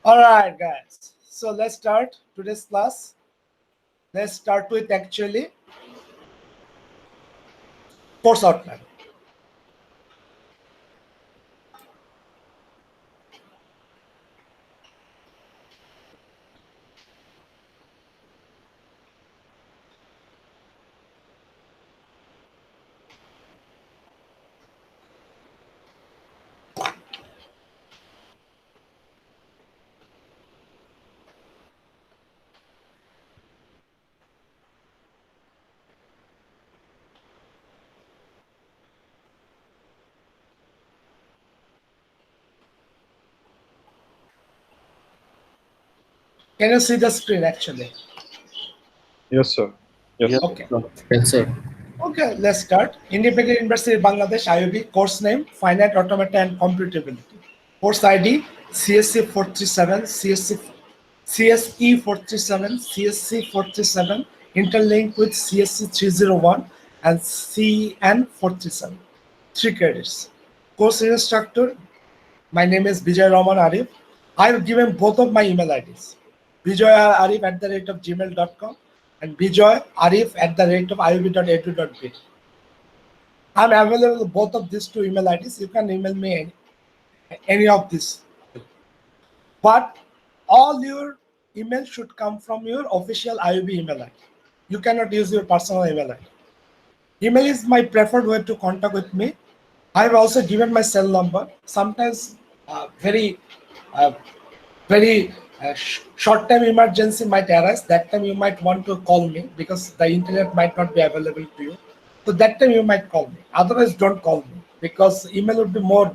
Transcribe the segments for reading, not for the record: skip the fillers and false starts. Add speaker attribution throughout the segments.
Speaker 1: All right, guys. So let's start today's class. Let's start with actually course outline. Can you see the screen actually?
Speaker 2: Yes, sir.
Speaker 3: Yes,
Speaker 2: Yes.
Speaker 1: Okay.
Speaker 3: sir.
Speaker 4: Yes, sir.
Speaker 1: Okay, let's start. Independent University Bangladesh IUB course name Finite Automata and Computability. Course ID CSC 437, CSE 437, CSC 437, interlinked with CSC 301 and CN 437. 3 credits. Course instructor, my name is Vijay Raman Arif. I've given both of my email IDs. vijayaarif@gmail.com and vijayaarif@iub.edu.bit. I'm available with both of these two email IDs. You can email me any of these. But all your email should come from your official IUB email ID. You cannot use your personal email ID. Email is my preferred way to contact with me. I have also given my cell number. Sometimes very uh, short-term emergency might arise. That time you might want to call me because the internet might not be available to you. So that time you might call me. Otherwise, don't call me because email would be more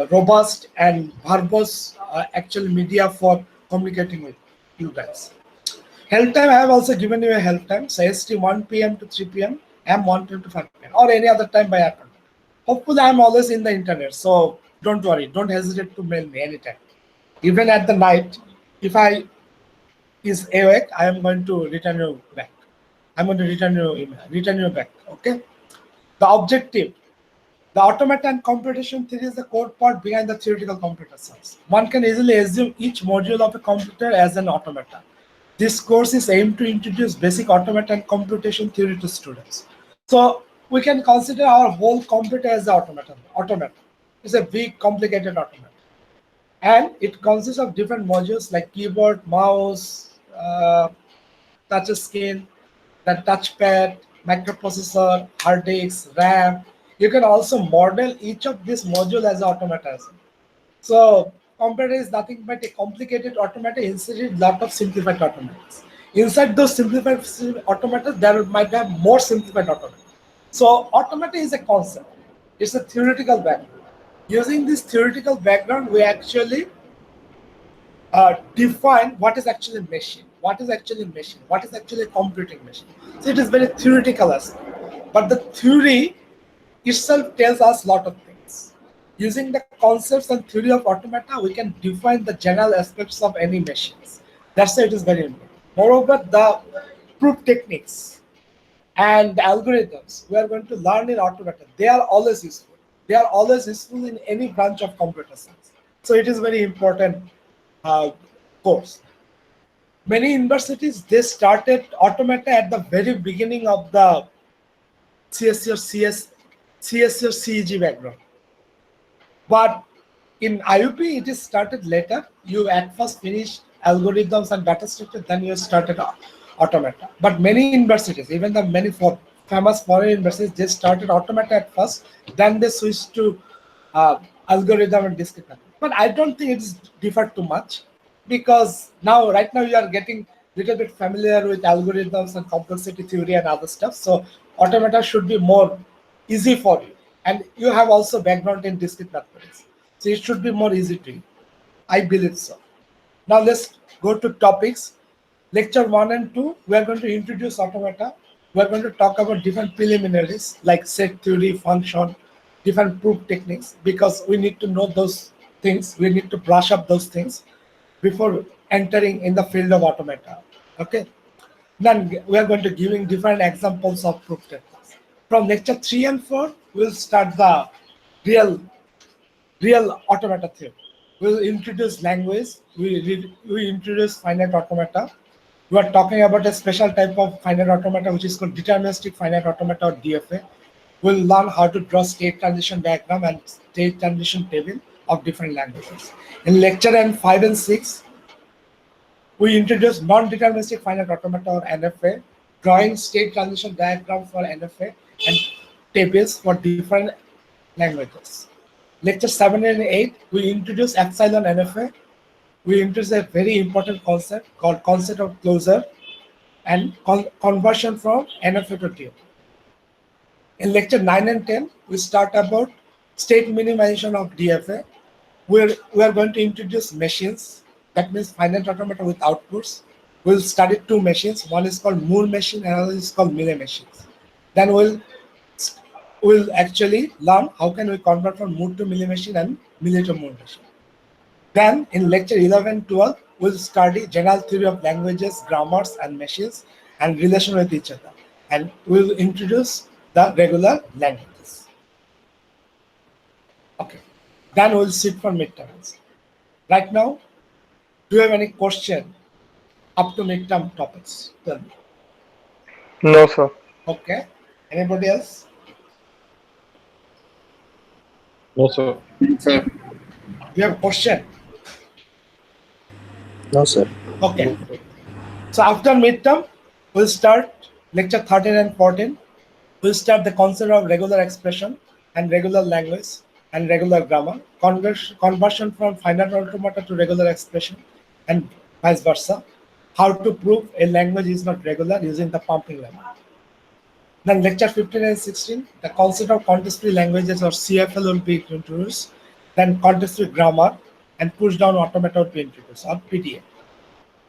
Speaker 1: robust and verbose actual media for communicating with you guys. Help time, I have also given you a help time. So ST 1 p.m. to 3 p.m., M 1 to 5 p.m. or any other time by appointment. Hopefully, I'm always in the internet. So don't worry. Don't hesitate to mail me anytime. Even at the night, if I is awake, I am going to return you back. I'm going to return your email, return you back. Okay. The objective, the automata and computation theory is the core part behind the theoretical computer science. One can easily assume each module of a computer as an automata. This course is aimed to introduce basic automata and computation theory to students. So we can consider our whole computer as an automata. Automata. It's a big, complicated automata. And it consists of different modules like keyboard, mouse, touch screen, the touchpad, microprocessor, hard disk, RAM. You can also model each of these modules as automata. So computer is nothing but a complicated automata inside lot of simplified automatas. Inside those simplified automatas, there might have more simplified automata. So automata is a concept. It's a theoretical background. Using this theoretical background, we actually define what is actually machine, what is actually machine, what is actually a computing machine. So it is very theoretical aspect, but the theory itself tells us a lot of things. Using the concepts and theory of automata, we can define the general aspects of any machines. That's why it is very important. Moreover, the proof techniques and the algorithms we are going to learn in automata, they are always useful. They are always useful in any branch of computer science. So it is very important uh, course. Many universities they started automata at the very beginning of the CSC or CSC or CEG background. But in IUP, it is started later. You at first finish algorithms and data structure, then you started automata. But many universities, even the many famous foreign universities, they started automata at first, then they switched to algorithm and discrete mathematics. But I don't think it's differed too much because right now you are getting little bit familiar with algorithms and complexity theory and other stuff. So automata should be more easy for you. And you have also background in discrete mathematics. So it should be more easy to you. I believe so. Now let's go to topics. Lecture 1 and 2, we are going to introduce automata. We are going to talk about different preliminaries like set theory, function, different proof techniques because we need to know those things. We need to brush up those things before entering in the field of automata. Okay. Then we are going to giving different examples of proof techniques. From lecture 3 and 4, we'll start the real automata theory. we'll introduce language, we introduce finite automata. We are talking about a special type of finite automata which is called deterministic finite automata or DFA. We'll learn how to draw state transition diagram and state transition table of different languages. In lecture N5 and 6, we introduce non-deterministic finite automata or NFA, drawing state transition diagram for NFA and tables for different languages. Lecture 7 and 8, we introduce epsilon NFA. We introduce a very important concept called concept of closure and conversion from NFA to DFA. In lecture 9 and 10, we start about state minimization of DFA. We are going to introduce machines, that means finite automata with outputs. We'll study two machines. One is called Moore machine, another is called Millet machines. Then we'll actually learn how can we convert from Moore to Millet machine and Millet to Moore machine. Then in lecture 11, 12, we'll study general theory of languages, grammars, and machines and relation with each other. And we'll introduce the regular languages. Okay. Then we'll sit for midterms. Right now, do you have any question up to midterm topics? Tell me.
Speaker 2: No, sir.
Speaker 1: Okay. Anybody else?
Speaker 2: No, sir.
Speaker 3: Sir.
Speaker 1: You have a question?
Speaker 3: No, sir.
Speaker 1: Okay. So after midterm, we'll start lecture 13 and 14. We'll start the concept of regular expression and regular language and regular grammar, conversion from finite automata to regular expression and vice versa. How to prove a language is not regular using the pumping lemma. Then lecture 15 and 16, the concept of context-free languages or CFL will be introduced. Then context-free grammar and push-down automata will be introduced or PDA.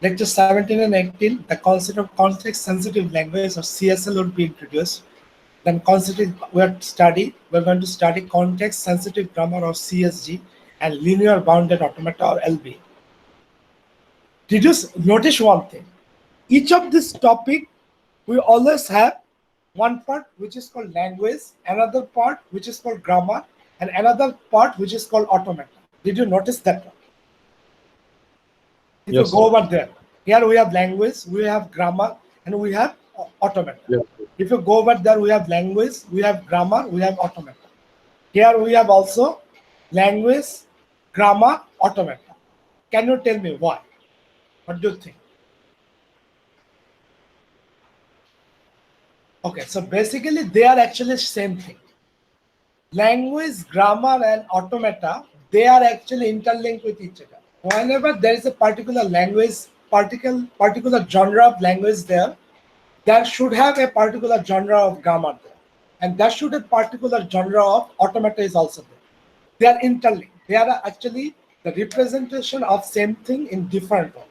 Speaker 1: Lecture 17 and 18, the concept of context-sensitive language or CSL will be introduced. Then we're going to study context-sensitive grammar or CSG and linear bounded automata or LB. Did you notice one thing? Each of this topic, we always have one part which is called language, another part which is called grammar, and another part which is called automata. Did you notice that one? If
Speaker 2: Yes,
Speaker 1: you go
Speaker 2: sir.
Speaker 1: over there, here we have language, we have grammar, and we have automata.
Speaker 2: Yes.
Speaker 1: If you go over there, we have language, we have grammar, we have automata. Here we have also language, grammar, automata. Can you tell me why? What do you think? Okay, so basically they are actually same thing. Language, grammar, and automata, they are actually interlinked with each other. Whenever there is a particular language, particular genre of language there should have a particular genre of grammar there. And there should a particular genre of automata is also there. They are interlinked. They are actually the representation of same thing in different ways.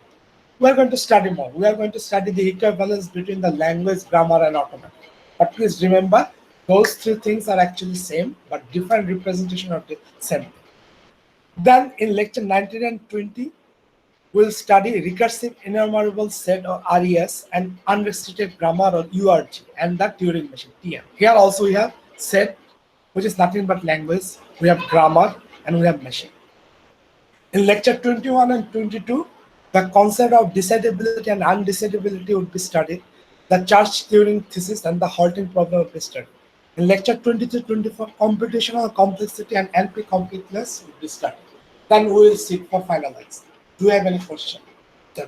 Speaker 1: We are going to study more. We are going to study the equivalence between the language, grammar, and automata. But please remember, those three things are actually same, but different representation of the same thing. Then in lecture 19 and 20, we'll study recursive enumerable set or RES and unrestricted grammar or URG and the Turing machine, TM. Here also we have set, which is nothing but language, we have grammar, and we have machine. In lecture 21 and 22, the concept of decidability and undecidability would be studied. The Church-Turing thesis and the halting problem would be studied. In lecture 23-24, computational complexity and NP completeness would be studied. Then we will sit for finalize. Do you have any question? Do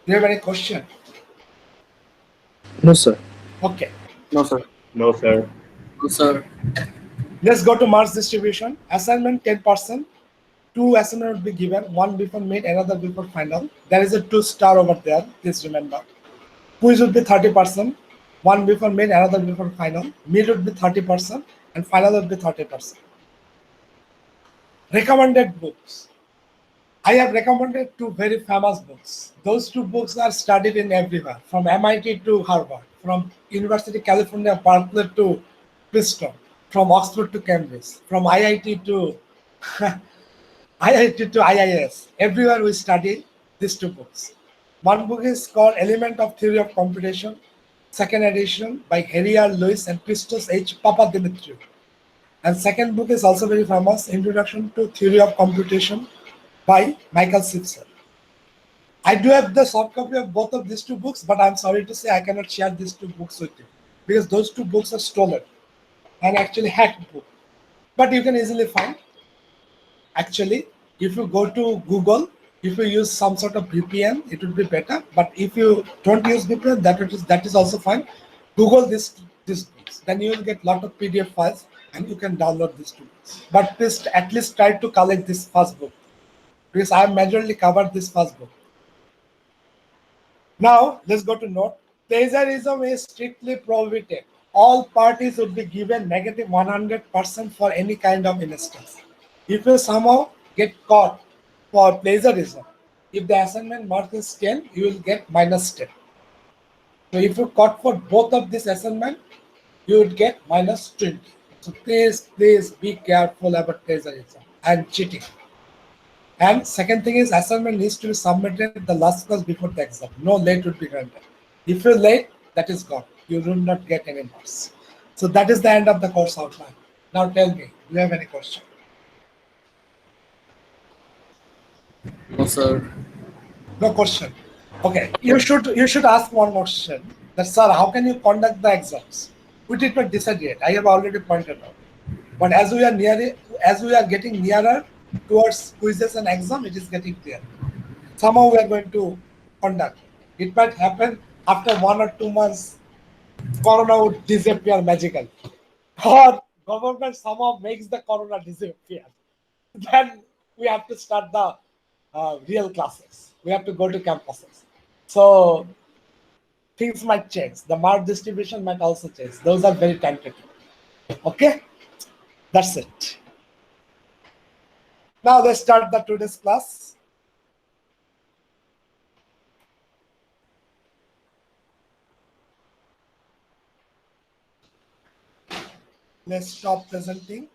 Speaker 1: you have any question?
Speaker 3: No, sir.
Speaker 1: Okay.
Speaker 3: No, sir.
Speaker 2: No, sir.
Speaker 3: No, sir.
Speaker 1: Let's go to marks distribution. Assignment 10%. 2 assignment would be given, one before mid, another before final. There is a 2-star over there, please remember. Quiz would be 30%, one before mid, another before final. Mid would be 30%, and final would be 30%. Recommended books. I have recommended 2 very famous books. Those 2 books are studied in everywhere, from MIT to Harvard, from University of California, Berkeley to Princeton, from Oxford to Cambridge, from IIT to IIT to IIS. Everywhere we study these 2 books. One book is called Element of Theory of Computation. second edition by Harry R. Lewis and Christos H. Papadimitriou. And second book is also very famous, Introduction to Theory of Computation by Michael Sipser. I do have the soft copy of both of these two books, but I'm sorry to say I cannot share these two books with you because those two books are stolen and actually hacked book. But you can easily find. Actually, if you go to Google, if you use some sort of VPN, it would be better. But if you don't use VPN, that is also fine. Google this books, then you will get lot of PDF files and you can download these two books. But please at least try to collect this first book because I have majorly covered this first book. Now let's go to note. Plagiarism is strictly prohibited. All parties would be given negative 100% for any kind of instance. If you somehow get caught for plagiarism, if the assignment mark is 10, you will get minus 10. So if you caught for both of this assignment, you would get minus 20. So please be careful about plagiarism and cheating. And second thing is assignment needs to be submitted the last class before the exam. No late would be granted. If you're late, that is gone. You will not get any marks. So that is the end of the course outline. Now tell me, do you have any question?
Speaker 3: No, sir.
Speaker 1: No question. Okay, you should ask one question. That sir, how can you conduct the exams? We did not decide yet. I have already pointed out. But as we are getting nearer towards quizzes and exam, it is getting clear. Somehow we are going to conduct. It might happen after 1 or 2 months, corona would disappear magically. Or government somehow makes the corona disappear. Then we have to start the real classes. We have to go to campuses. So things might change. The mark distribution might also change. Those are very tentative. Okay? That's it. Now let's start the today's class. Let's stop presenting.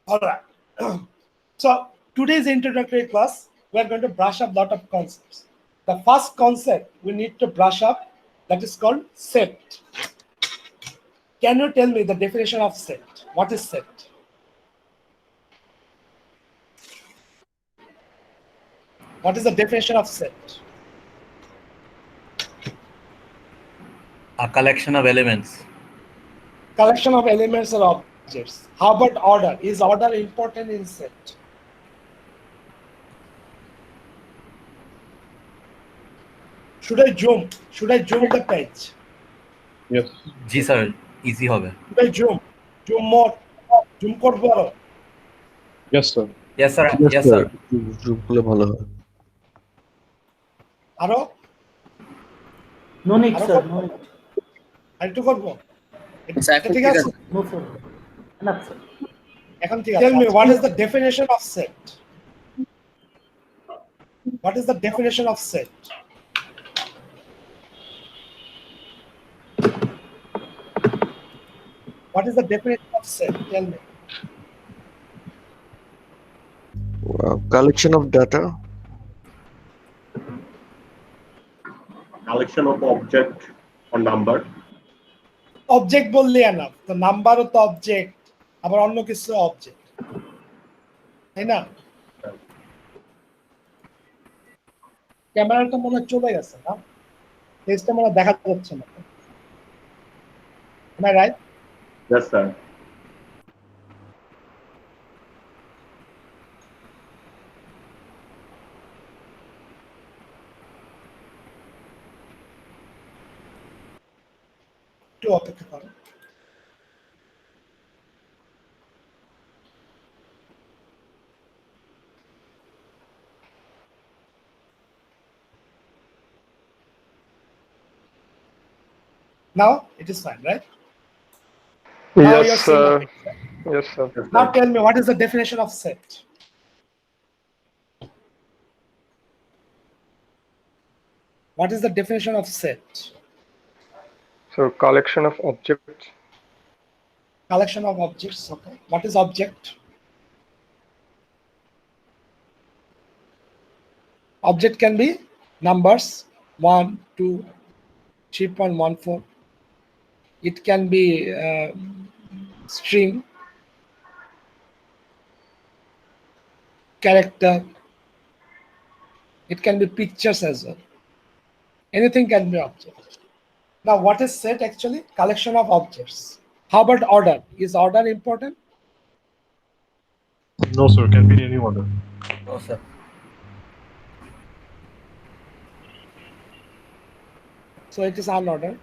Speaker 1: All right. So today's introductory class, we are going to brush up a lot of concepts. The first concept we need to brush up, that is called set. Can you tell me the definition of set? What is set? What is the definition of set?
Speaker 3: A collection of elements.
Speaker 1: Collection of elements or objects. How about order? Is order important in set? Should I zoom? Should I zoom the page?
Speaker 2: Yes.
Speaker 3: G sir, easy হবে।
Speaker 1: Should I zoom? Zoom more? Zoom করবো আরো?
Speaker 2: Yes, sir.
Speaker 3: Yes sir, yes sir.
Speaker 4: Zoom করলে ভালো হয়।
Speaker 1: আরো?
Speaker 5: No need,
Speaker 1: আরো
Speaker 5: sir.
Speaker 1: করবো?
Speaker 5: No need.
Speaker 1: আরেকটু করবো?
Speaker 3: আচ্ছা,
Speaker 1: এটা ঠিক আছে?
Speaker 5: No, sir. Enough, sir.
Speaker 1: এখন ঠিক আছে। Tell me, what is the definition of set? What is the definition of set? What is the definition of set? Tell me.
Speaker 4: Collection of data.
Speaker 6: Collection of object or number.
Speaker 1: Object বললে enough. তো নাম্বারও তো object, আবার অন্য কিছু object, তাই না? ক্যামেরাটা মনে হয় চলে গেছে না, পেজটা মনে হয় দেখা যাচ্ছে না। Am I right?
Speaker 6: Yes, sir.
Speaker 1: একটু অপেক্ষা করো। Now it is fine, right? Now you're
Speaker 2: Yes,
Speaker 1: seeing
Speaker 2: sir.
Speaker 1: nothing.
Speaker 2: Yes, sir.
Speaker 6: Yes,
Speaker 1: Now
Speaker 6: sir.
Speaker 1: tell me, what is the definition of set? What is the definition of set?
Speaker 2: So collection of objects.
Speaker 1: Collection of objects. Okay. What is object? Object can be numbers 1, 2, 3.14. It can be string, character. It can be pictures as well. Anything can be object. Now, what is set actually? Collection of objects. How about order? Is order important?
Speaker 2: No, sir. Can be in any order.
Speaker 3: No, sir.
Speaker 1: So it is unordered.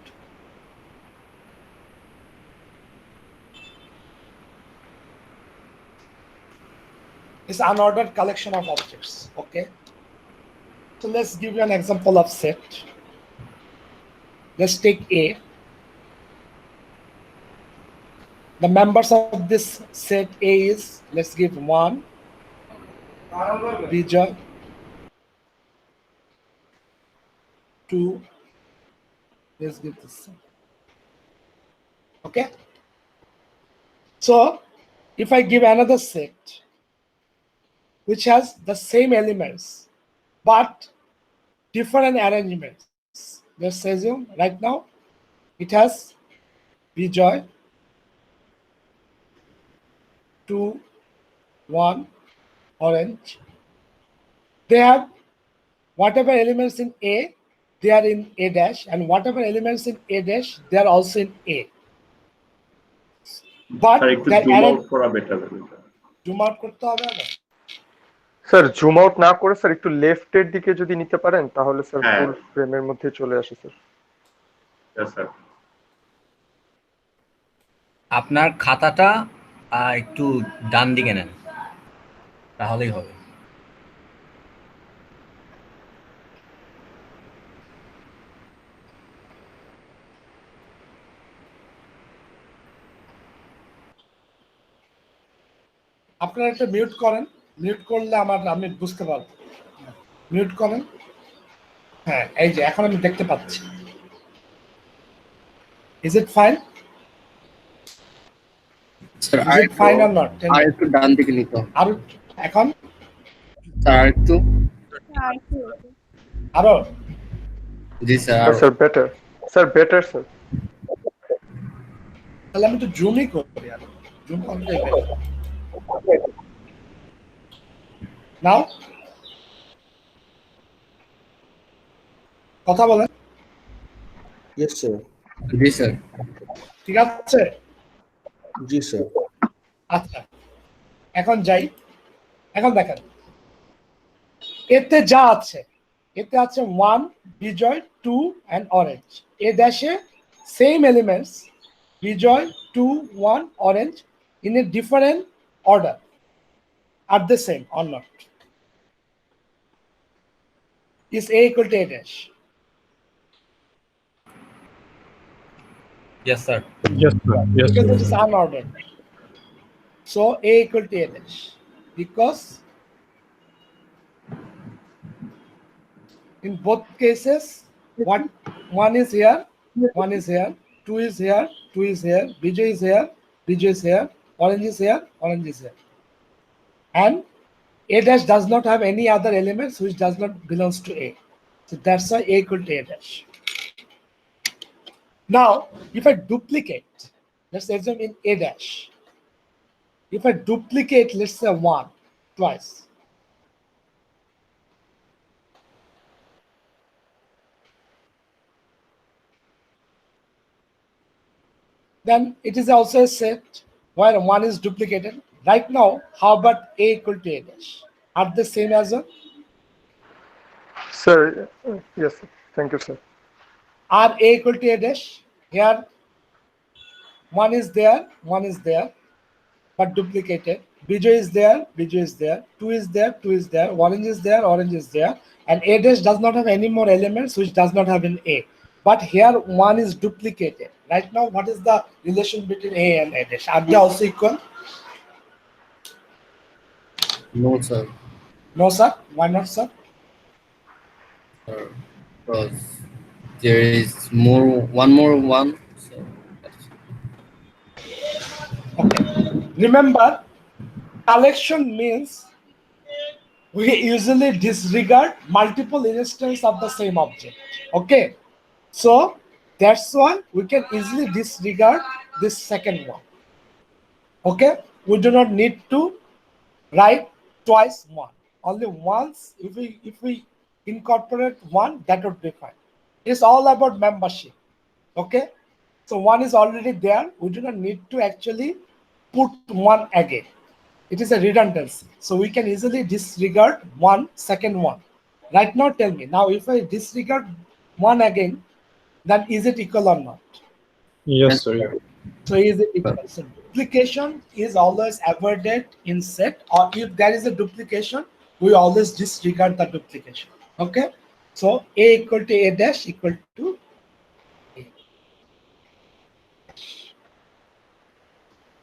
Speaker 1: It's unordered collection of objects. Okay. So let's give you an example of set. Let's take A. The members of this set A is, let's give 1, Bijoy, 2, let's give this. Okay. So if I give another set which has the same elements but different arrangements, let's assume right now it has Bijoy, 2, 1, orange. They have whatever elements in A, they are in A dash, and whatever elements in A dash, they are also in A. But
Speaker 6: Sir, একটু
Speaker 1: their
Speaker 6: zoom out করা better হবে, sir.
Speaker 1: zoom out করতে হবে না?
Speaker 7: Sir zoom out না করে sir একটু লেফটের দিকে যদি নিতে পারেন তাহলে স্যার
Speaker 6: হ্যাঁ।
Speaker 7: ফুল ফ্রেমের মধ্যে চলে আসে স্যার।
Speaker 6: Yes, sir.
Speaker 3: আপনার খাতাটা একটু ডান দিকে নেন, তাহলেই হবে।
Speaker 1: আপনারা একটা মিউট করেন, মিউট করলে আমি বুঝতে পারবো। মিউট করেন। হ্যাঁ, এই যে এখন আমি দেখতে পাচ্ছি। Is it fine?
Speaker 8: Sir
Speaker 1: Is it fine or not?
Speaker 8: আর একটু ডান দিকে নিতে হবে
Speaker 1: আর এখন
Speaker 8: স্যার, আর একটু।
Speaker 1: আরো
Speaker 8: জি sir,
Speaker 7: sir better, sir better sir.
Speaker 1: তাহলে আমি একটু জুমই করি, আর জুম করতে নাও কথা বলেন।
Speaker 4: Yes, sir.
Speaker 8: জি স্যার।
Speaker 1: ঠিক আছে,
Speaker 4: জি স্যার।
Speaker 1: আচ্ছা এখন যাই। এখন দেখেন এতে যা আছে, এতে আছে 1, Bijoy, 2 and orange. A dash same elements Bijoy, 2, 1, orange in a different order. Are the same or not? Is A equal to A dash?
Speaker 3: Yes, sir.
Speaker 2: Yes, sir. Yes,
Speaker 1: Because it
Speaker 2: sir.
Speaker 1: is unordered. So A equal to A dash. Because in both cases, one is here, one is here, 2 is here, 2 is here, Bijoy is here, Bijoy is here, orange is here, orange is here. And A dash does not have any other elements which does not belongs to A. So that's why A equal to A dash. Now, if I duplicate, let's assume in A dash, if I duplicate, let's say 1 twice, then it is also a set where 1 is duplicated. Right now, how about A equal to A dash? Are they same as well?
Speaker 7: Sir yes sir, thank you sir.
Speaker 1: Are A equal to A dash? Here, 1 is there, 1 is there, but duplicated. Bijoy is there, Bijoy is there, 2 is there, 2 is there, orange is there, orange is there, and A dash does not have any more elements which does not have in A. But here 1 is duplicated. Right now, what is the relation between A and A dash? Are they also equal?
Speaker 8: No sir,
Speaker 1: No, sir. Why not, sir?
Speaker 8: because there is one more one. So that's
Speaker 1: Remember, collection means we usually disregard multiple instances of the same object. Okay, so that's why we can easily disregard this second one. Okay, we do not need to write twice one, only once. If we incorporate one, that would be fine. It's all about membership. Okay, so one is already there, we do not need to actually put one again. It is a redundancy, so we can easily disregard one, second one. Right now, tell me now, if I disregard one again, then is it equal or not?
Speaker 2: Yes, sir.
Speaker 1: So is it equal? So duplication is always avoided in set, or if there is a duplication, we always disregard the duplication. Okay, so A equal to A dash equal to A.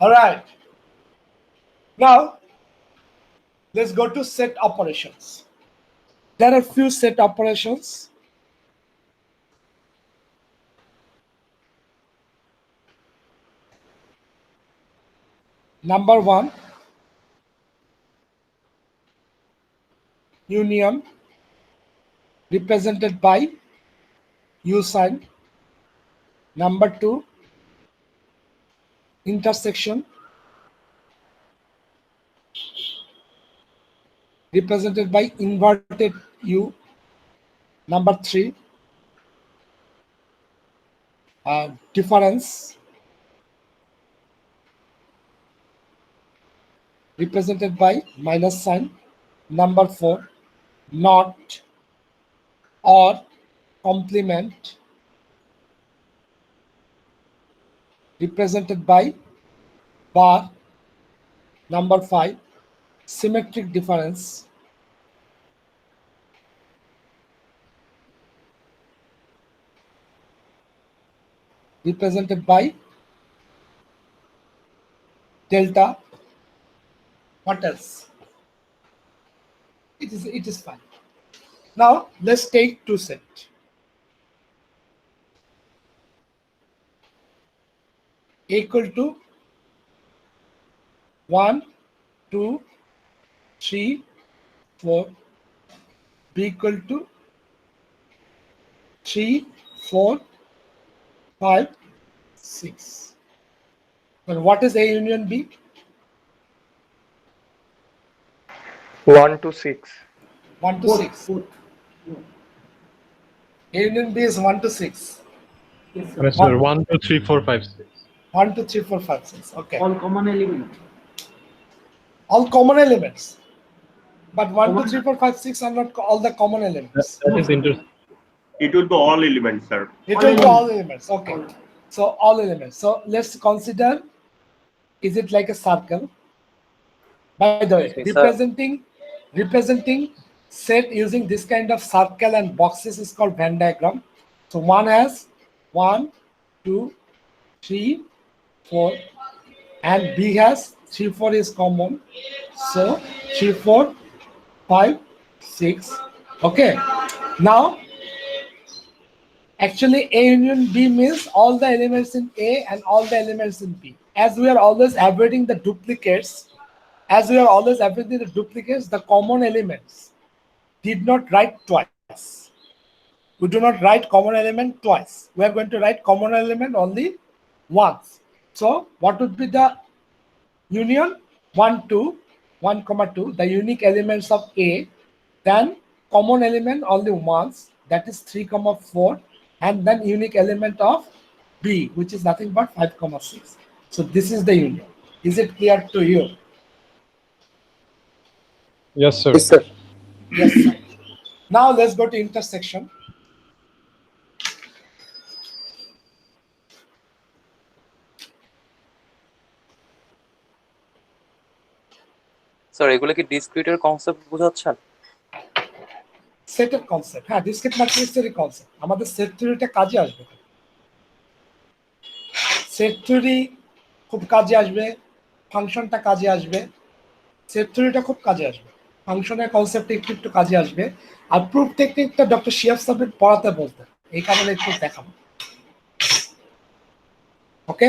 Speaker 1: All right. Now let's go to set operations. There are few set operations. Number one, union, represented by U sign. Number two, intersection, represented by inverted U. Number three, difference, represented by minus sign. Number four, not or complement, represented by bar. Number five, symmetric difference, represented by delta. What else? It is fine. Now let's take two set. Equal to 1, 2, 3, 4. B equal to 3, 4, 5, 6. And what is A union B?
Speaker 7: 1 to 6.
Speaker 1: 1 to 6. A union B is 1 to 6.
Speaker 5: Yes, sir.
Speaker 2: Yes, sir. 1, 2, 3, 4, 5, 6.
Speaker 1: 1, 2, 3, 4, 5, 6. Okay.
Speaker 5: All common element.
Speaker 1: All common elements. But 1, 2, 3, 4, 5, 6 are not all the common elements.
Speaker 2: That is interesting.
Speaker 6: It will be all elements, sir.
Speaker 1: It will be all elements. Okay. So all elements. So let's consider, is it like a circle? By the way, representing set using this kind of circle and boxes is called Venn diagram. So one has 1, 2, 3, 4, and B has 3, 4 is common. So 3, 4, 5, 6. Okay. Now, actually, A union B means all the elements in A and all the elements in B. As we are always avoiding the duplicates, the common elements did not write twice. We do not write common element twice. We are going to write common element only once. So what would be the union? 1, 2, 1, 2, the unique elements of A, then common element only once, that is 3, 4, and then unique element of B, which is nothing but 5, 6. So this is the union. Is it clear to you?
Speaker 2: Yes, sir.
Speaker 4: Yes, sir.
Speaker 1: Yes, sir. Now let's go to intersection.
Speaker 9: Sir এগুলো কি ডিসক্রিটের concept বোঝাচ্ছেন?
Speaker 1: সেটের concept, হ্যাঁ, discrete ম্যাট্রিক্সেরই concept. আমাদের set থিওরিটা কাজে আসবে, set theory খুব কাজে আসবে, ফাংশনটা কাজে আসবে, সেট থিওরিটা খুব কাজে আসবে, ফাংশনের কনসেপ্ট একটু কাজে আসবে, আর প্রুফ টেকনিকটা ডক্টর শিহাব সাহেব পড়াতে বলতেন, এই কারণে একটু দেখাবো। ওকে,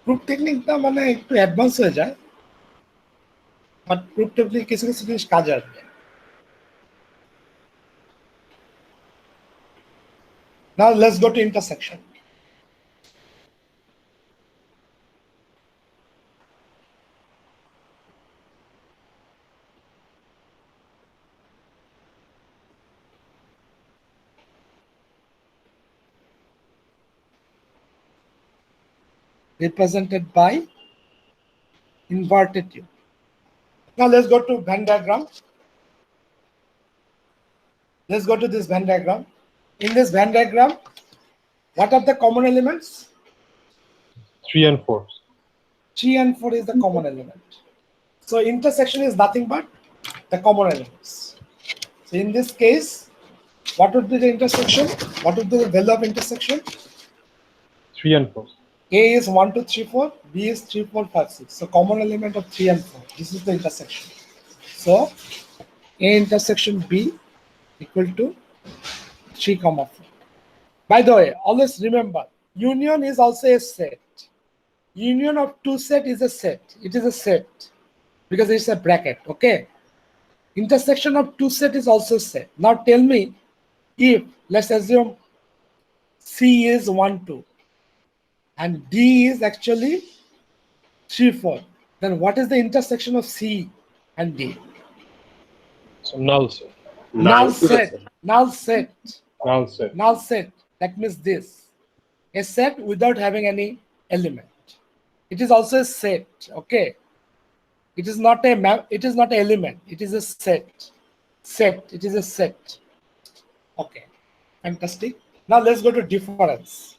Speaker 1: প্রুফ টেকনিকটা মানে একটু অ্যাডভান্স হয়ে যায়, বাট প্রুফ টেকনিক কিছু কিছু জিনিস কাজে আসবে। Now let's go to intersection. Represented by inverted U. Now let's go to Venn diagram. Let's go to this Venn diagram. In this Venn diagram, what are the common elements?
Speaker 2: 3 and 4.
Speaker 1: 3 and 4 is the common element. So intersection is nothing but the common elements. So in this case, what would be the intersection? What would be the value of intersection?
Speaker 2: 3 and 4.
Speaker 1: A is 1, 2, 3, 4. B is 3, 4, 5, 6. So common element of 3 and 4. This is the intersection. So A intersection B equal to 3, 4. By the way, always remember, union is also a set. Union of two set is a set. It is a set because it's a bracket. Okay. Intersection of two set is also set. Now tell me, if let's assume C is 1, 2 and D is actually 3, 4, then what is the intersection of C and D?
Speaker 2: So null set.
Speaker 1: Null set. Null set.
Speaker 2: Null set.
Speaker 1: Null set. That means this. A set without having any element. It is also a set. Okay. It is not a it is not an element. It is a set. Set. It is a set. Okay. Fantastic. Now let's go to difference.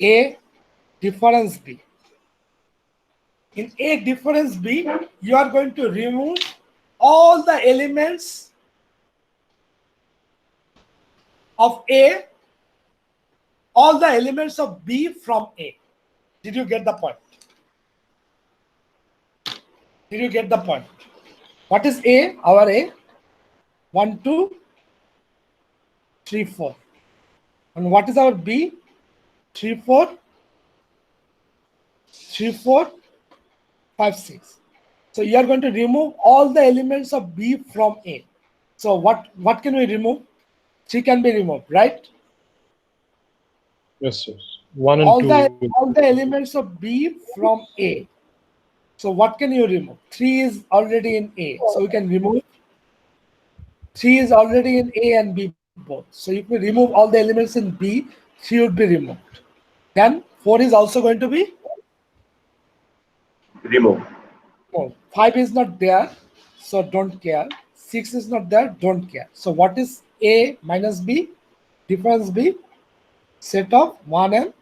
Speaker 1: A difference B. In A difference B, you are going to remove all the elements of A, all the elements of B from A. Did you get the point? Did you get the point? What is A? Our A? 1, 2, 3, 4. And what is our B? 3, 4, 3, 4, 5, 6. So you are going to remove all the elements of B from A. So what can we remove? 3 can be removed, right?
Speaker 2: Yes, sir. 1 and
Speaker 1: All
Speaker 2: 2.
Speaker 1: the elements of B from A. So what can you remove? 3 is already in A. So we can remove. 3 is already in A and B both. So if we remove all the elements in B, 3 would be removed. Then 4 is also going to be
Speaker 6: Remove.
Speaker 1: 5 is not there, so don't care. 6 is not there, don't care. So what is A minus B? Difference B? Set of 1 and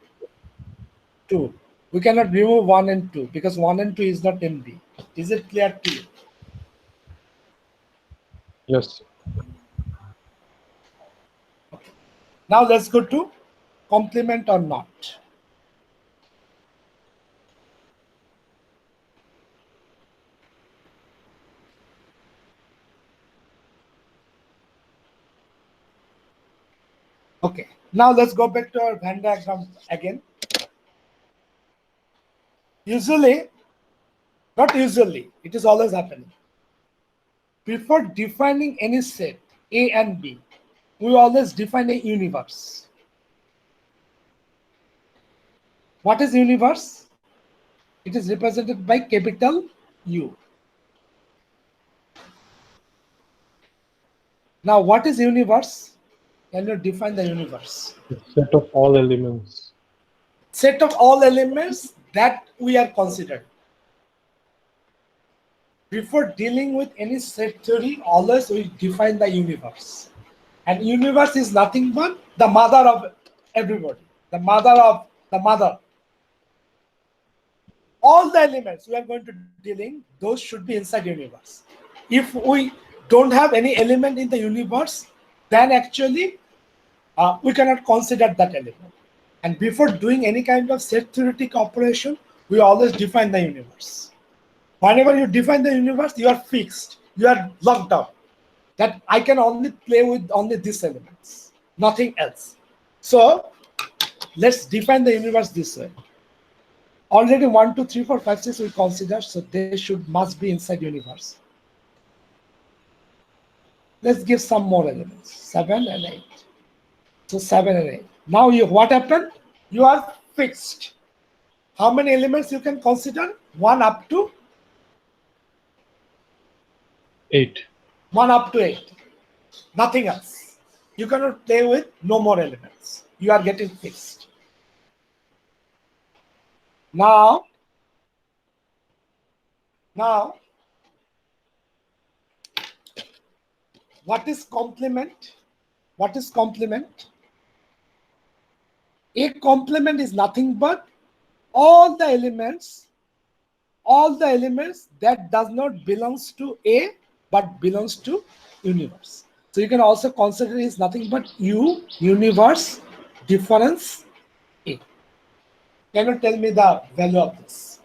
Speaker 1: 2. We cannot remove 1 and 2 because 1 and 2 is not in B. Is it clear to you?
Speaker 2: Yes, sir.
Speaker 1: Now let's go to complement or not. Okay, now let's go back to our Venn diagram again. Usually, not usually, it is always happening. Before defining any set A and B, we always define a universe. What is universe? It is represented by capital U. Now, what is universe? Can you define the universe?
Speaker 2: The set of all elements.
Speaker 1: Set of all elements that we are considering. Before dealing with any set theory, always we define the universe. And universe is nothing but the mother of everybody. The mother of the mother. All the elements we are going to dealing, those should be inside universe. If we don't have any element in the universe, then actually we cannot consider that element. And before doing any kind of set theoretic operation, we always define the universe. Whenever you define the universe, you are fixed. You are locked up. that I can only play with only these elements, nothing else. So let's define the universe this way. Already 1, 2, 3, 4, 5, 6 we consider, so they must be inside universe. Let's give some more elements, 7 and 8. So 7 and 8. Now what happened? You are fixed. How many elements you can consider? 1 up to
Speaker 2: 8.
Speaker 1: 1 up to 8. Nothing else. You cannot play with no more elements. You are getting fixed. Now, what is complement? What is complement? A complement is nothing but all the elements that does not belongs to A but belongs to universe. So you can also consider it is nothing but universe difference A. Can you tell me the value of this?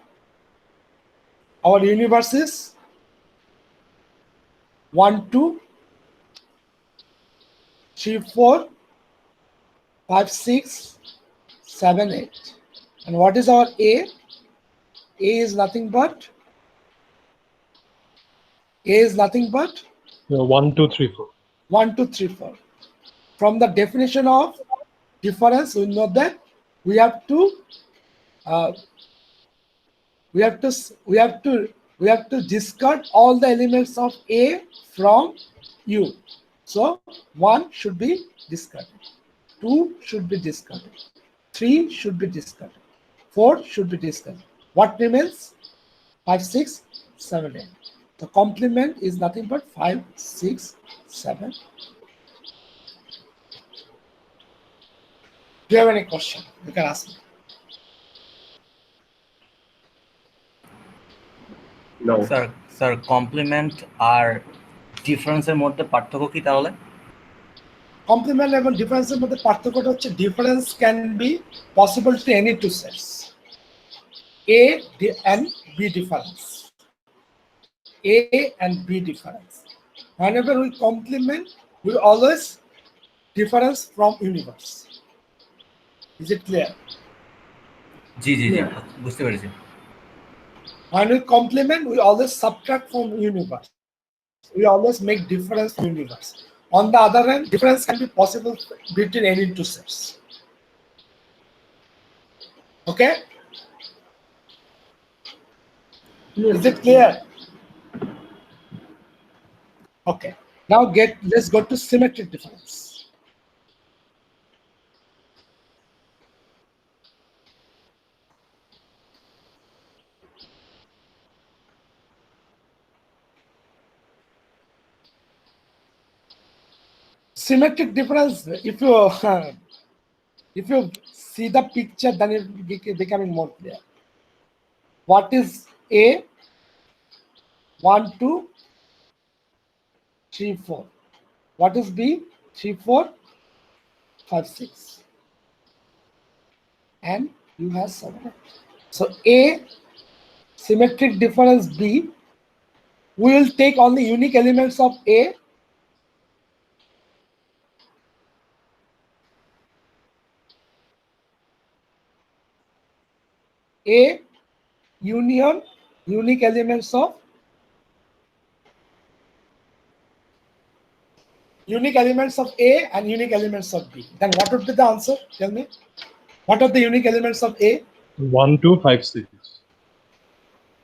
Speaker 1: Our universe is 1, 2, 3, 4, 5, 6, 7, 8. And what is our A? A is nothing but
Speaker 2: 1, 2, 3, 4.
Speaker 1: 1, 2, 3, 4. From the definition of difference, we know that we have to discard all the elements of A from U. So 1 should be discarded, 2 should be discarded, 3 should be discarded, 4 should be discarded. What remains? 5, 6, 7, 8. The complement is nothing but 5, 6, 7. Do you have any question? You can ask me.
Speaker 6: No.
Speaker 3: Sir compliment আর ডিফারেন্সের মধ্যে পার্থক্য কি তাহলে?
Speaker 1: Complement এবং ডিফারেন্সের মধ্যে পার্থক্যটা হচ্ছে difference can be possible to any two sets, A and B difference. A and B difference. Whenever we complement, we always difference from universe. Is it clear?
Speaker 3: জি জি জি বুঝতে পেরেছি।
Speaker 1: When we complement, we always subtract from universe. We always make difference from universe. On the other hand, difference can be possible between any two sets. Okay? Is it clear? Okay. Now let's go to symmetric difference. Symmetric difference, if you see the picture, then it will becoming more clear. What is A? 1, 2, 3, 4. What is B? 3, 4, 5, 6. And you have 7. So A, symmetric difference B, we will take only unique elements of A. A union unique elements of A and unique elements of B. Then what would be the answer? Tell me. What are the unique elements of A?
Speaker 2: 1, 2, 5, 6.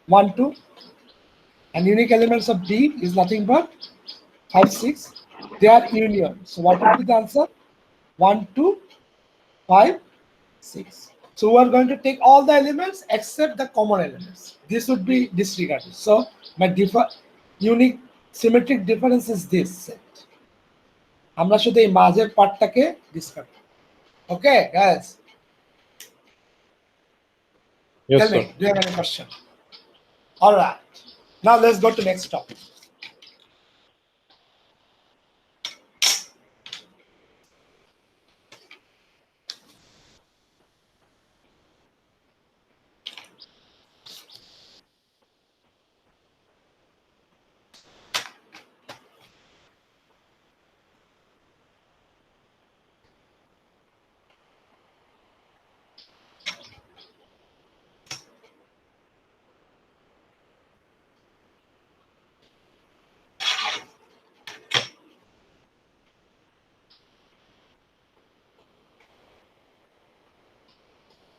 Speaker 1: 1, 2. And unique elements of B is nothing but 5, 6. They are union. So what would be the answer? 1, 2, 5, 6. So we are going to take all the elements except the common elements. This would be disregarded. So my unique symmetric difference is this set. আমরা শুধু এই মাঝের পার্টটাকে discard. Okay, guys.
Speaker 2: Yes,
Speaker 1: Tell me,
Speaker 2: sir.
Speaker 1: do you have any question? All right. Now let's go to next topic.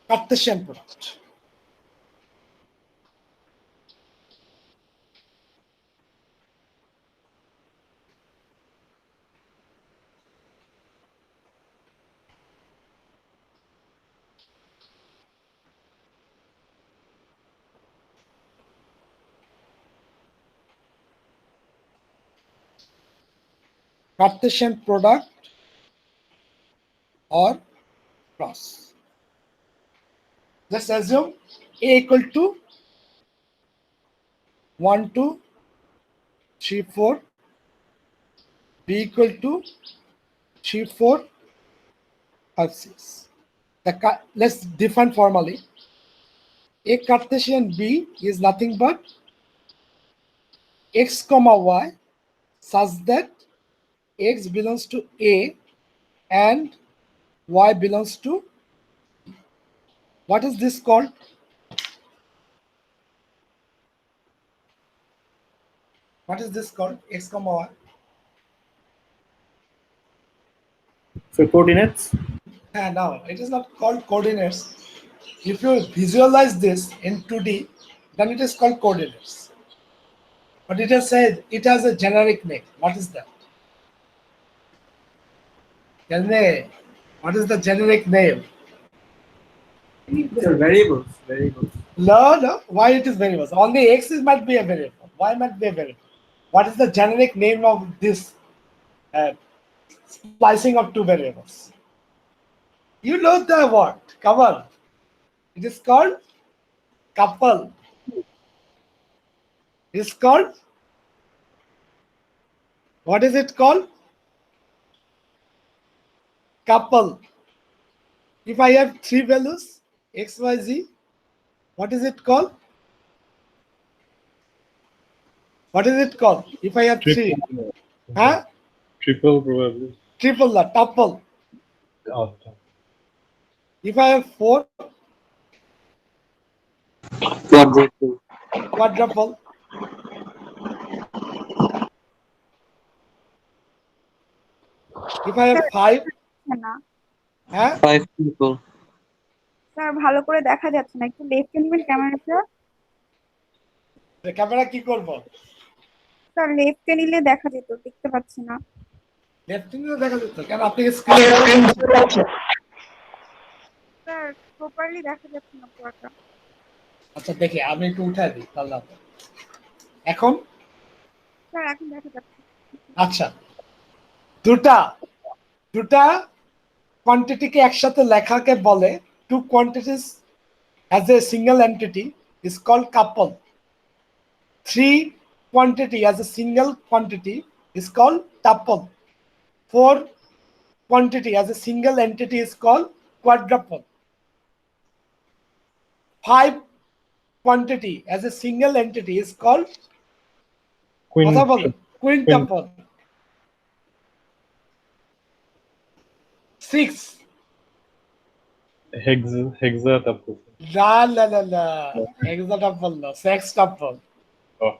Speaker 1: Cartesian product. Cartesian product or cross. Let's assume A equal to 1, 2, 3, 4, B equal to 3, 4, 5, 6. Let's define formally. A Cartesian B is nothing but x comma y such that x belongs to A and y belongs to B. What is this called? What is this called? X comma y.
Speaker 4: So coordinates.
Speaker 1: No, it is not called coordinates. If you visualize this in 2D, then it is called coordinates. But it has said it has a generic name. What is that? Tell me, what is the generic name?
Speaker 5: They're variables. Variables.
Speaker 1: No. Why it is variables? Only x might be a variable. Y might be a variable. What is the generic name of this splicing of two variables? You know the word. Come on. It is called couple. It's called, what is it called? Couple. If I have three values, x, y, z, what is it called? What is it called? If I have three, huh?
Speaker 2: Triple probably.
Speaker 1: Triple, the tuple.
Speaker 2: Oh,
Speaker 1: If I have four,
Speaker 9: Quadruple.
Speaker 1: quadruple. If I have five,
Speaker 10: না
Speaker 1: huh?
Speaker 9: 5 people.
Speaker 10: Sir ভালো করে দেখা যাচ্ছে না, একটু লেফটে নেবেন ক্যামেরাটা।
Speaker 1: ক্যামেরা কি করবো?
Speaker 10: স্যার লেফটে নিলে দেখা যেত, দেখতে পাচ্ছি না।
Speaker 1: লেফট দেখা যেত কেন? আপনি স্ক্রিন,
Speaker 10: স্যার প্রপারলি দেখা যাচ্ছে না পুরোটা।
Speaker 1: আচ্ছা দেখে আমি একটু উঠাই দিই তাহলে। এখন
Speaker 10: স্যার এখন দেখা যাচ্ছে।
Speaker 1: আচ্ছা, দুটা কোয়ান্টিটিকে একসাথে লেখাকে বলে, two quantities as a single entity is called couple. Three quantity as a single quantity is called tuple. Four quantity as a single entity is called quadruple. Five quantity as a single entity is called quintuple. Six.
Speaker 2: Hexatuple.
Speaker 1: La. Hexatuple no. Sextuple.
Speaker 2: Oh.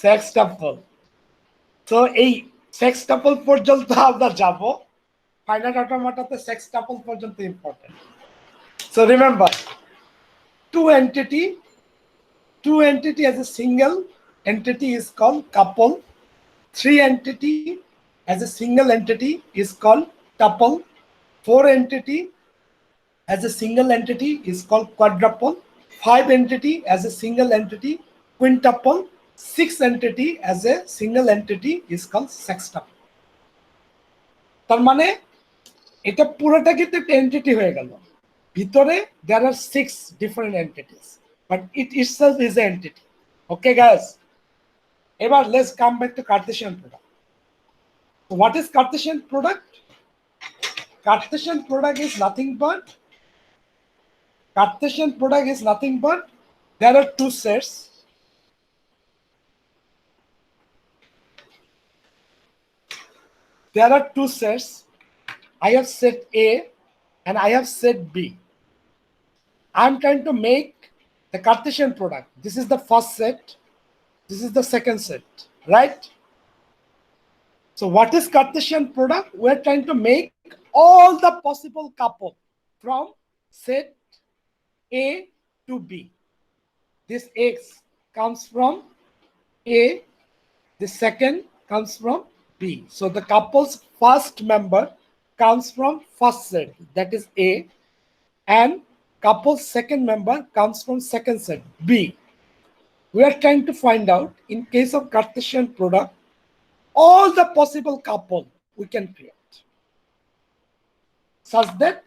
Speaker 1: Sextuple. So এই sextuple পর্যন্ত আমরা যাব। Finite অটোমাটাতে sextuple পর্যন্ত important. So remember, two entity as a single entity is called couple. Three entity as a single entity is called tuple. Four entity as a single entity is called quadruple. Five entity as a single entity, quintuple. Six entity as a single entity is called sextuple. তার মানে এটা পুরোটা কিন্তু একটা entity হয়ে গেল। ভিতরে there are 6 different entities, but it itself is an entity. Okay guys, এবার let's come back to Cartesian product. So what is Cartesian product? Cartesian product is nothing but there are two sets. There are two sets. I have set A and I have set B. I'm trying to make the Cartesian product. This is the first set. This is the second set, right? So what is Cartesian product? We're trying to make all the possible couple from set A to B. This X comes from A, the second comes from B. So the couple's first member comes from first set, that is A, and couple's second member comes from second set, B. We are trying to find out, in case of Cartesian product, all the possible couple we can create, such that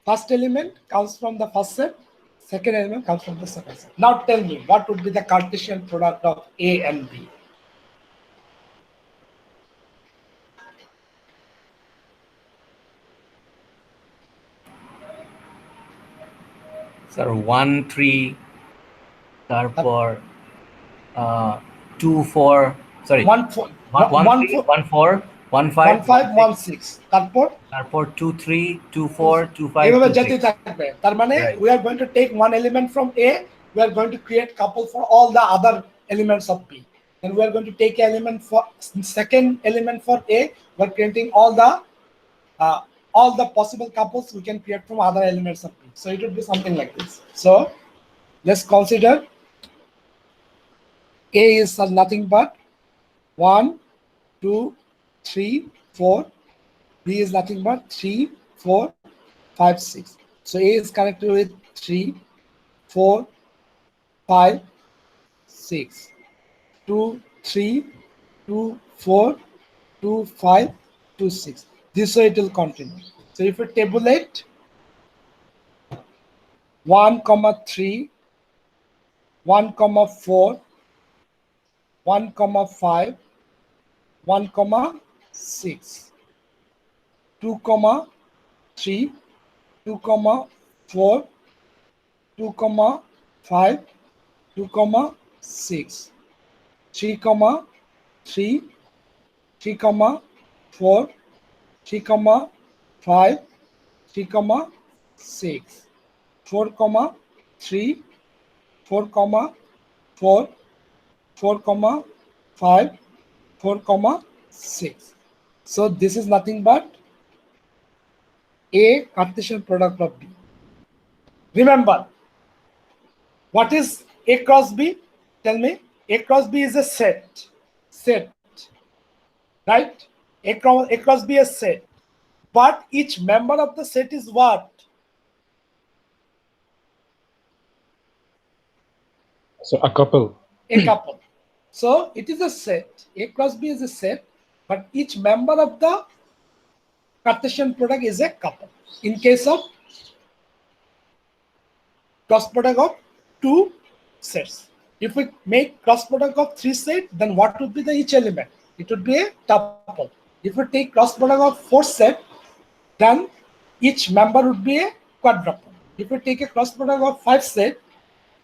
Speaker 1: first element comes from the first set, second element comes from the second set. Now tell me, what would be the Cartesian product of A and B?
Speaker 3: Sir 1 3 তারপর 2 4 sorry
Speaker 1: 1 4 1 4
Speaker 3: 1 4 1 5
Speaker 1: 1 5 1 6 তারপর
Speaker 3: 2 3 2 4 2 5
Speaker 1: এইভাবে
Speaker 3: 2
Speaker 1: যেতে
Speaker 3: 6
Speaker 1: থাকবে। তার মানে
Speaker 3: Right.
Speaker 1: we are going to take one element from A, we are going to create couple for all the other elements of B, and we are going to take element for second element for A, we are creating all the possible couples we can create from other elements of B. So it would be something like this. So let's consider A is nothing but 1 2 3 4, B is nothing but 3 4 5 6. So A is connected with 3 4 5 6, 2 3 2 4 2 5 2 6. This way it will continue. So if we tabulate 1 comma 3 1 comma 4 1 comma 5 1 comma 6 2 comma 3 2 comma 4 2 comma 5 2 comma 6 3 comma 3 3 comma 4 3 comma 5 3 comma 6 4 comma 3 4 comma 4 4 comma 5 4 comma 6. So this is nothing but A Cartesian product of B. Remember, what is A cross B? Tell me. A cross B is a set. Right? A cross B is set. But each member of the set is what?
Speaker 2: So a couple.
Speaker 1: A couple. So it is a set. A cross B is a set, but each member of the Cartesian product is a couple. In case of cross product of two sets, if we make cross product of three sets, then what would be the each element? It would be a tuple. If we take cross product of four set, then each member would be a quadruple. If we take a cross product of five set,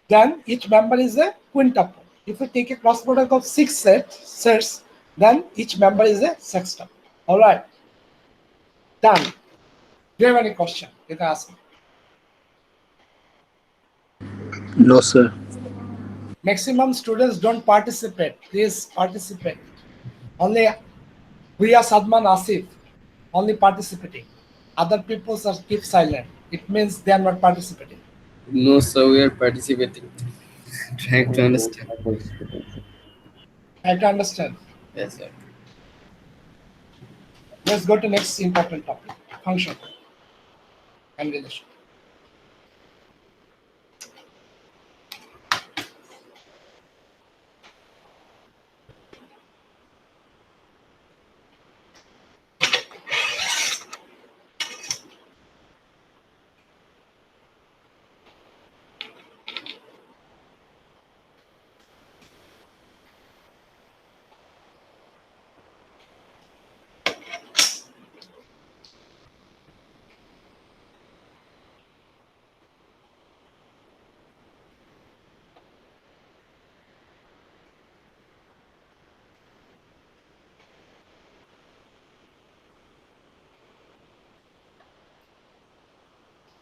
Speaker 1: then each member is a quintuple. If we take a cross product of six sets, then each member is a sextuple. All right. Done. Do you have any question? You can ask me.
Speaker 8: No, sir.
Speaker 1: Maximum students don't participate. Please participate. Only Priya, Sadman, Asif, only participating. Other people are keep silent. It means they are not participating.
Speaker 8: No, sir. We are participating. Trying to understand.
Speaker 1: I have to understand.
Speaker 8: Yes, sir.
Speaker 1: Let's go to next important topic, function and relation.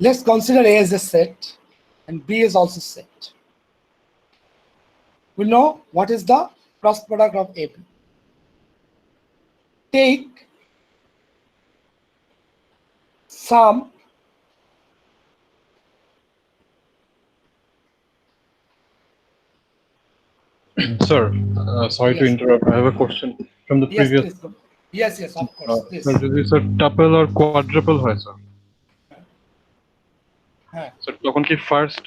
Speaker 1: Let's consider A as a set and B is also set. We know what is the cross product of AB. Take some
Speaker 2: Sir, sorry to
Speaker 1: Yes.
Speaker 2: interrupt. I have a question from the
Speaker 1: Yes,
Speaker 2: previous.
Speaker 1: please. Yes, yes, of course. Please.
Speaker 2: Sir, যদি sir tuple আর quadruple হয় sir,
Speaker 1: হ্যাঁ।
Speaker 2: Sir তখন কি first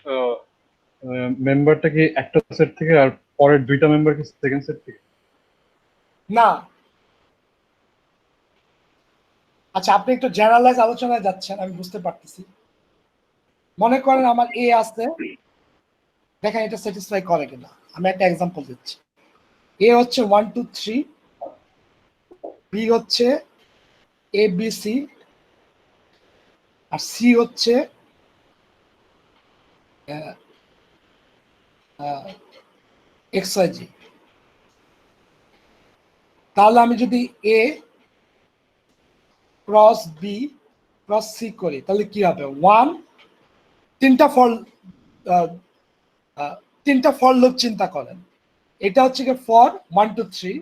Speaker 2: মেম্বারটা কি একটা set থেকে আর পরের দুইটা মেম্বার কি সেকেন্ড সেট থেকে?
Speaker 1: না, আচ্ছা আপনি একটু জেনারেলাইজ আলোচনায় যাচ্ছেন, আমি বুঝতে পারতেছি। মনে করেন আমার এ আছে, দেখেন এটা স্যাটিসফাই করে কিনা। আমি একটা এক্সাম্পল দিচ্ছি। এ হচ্ছে 1 2 3, বি হচ্ছে A B C, R C হচ্ছে এক্স ওয়াই জি। তাহলে আমি যদি এ ক্রস বি ক্রস সি করি তাহলে কি হবে? 1, তিনটা ফর লুপ চিন্তা করেন। এটা হচ্ছে কি ফর 1 2 3,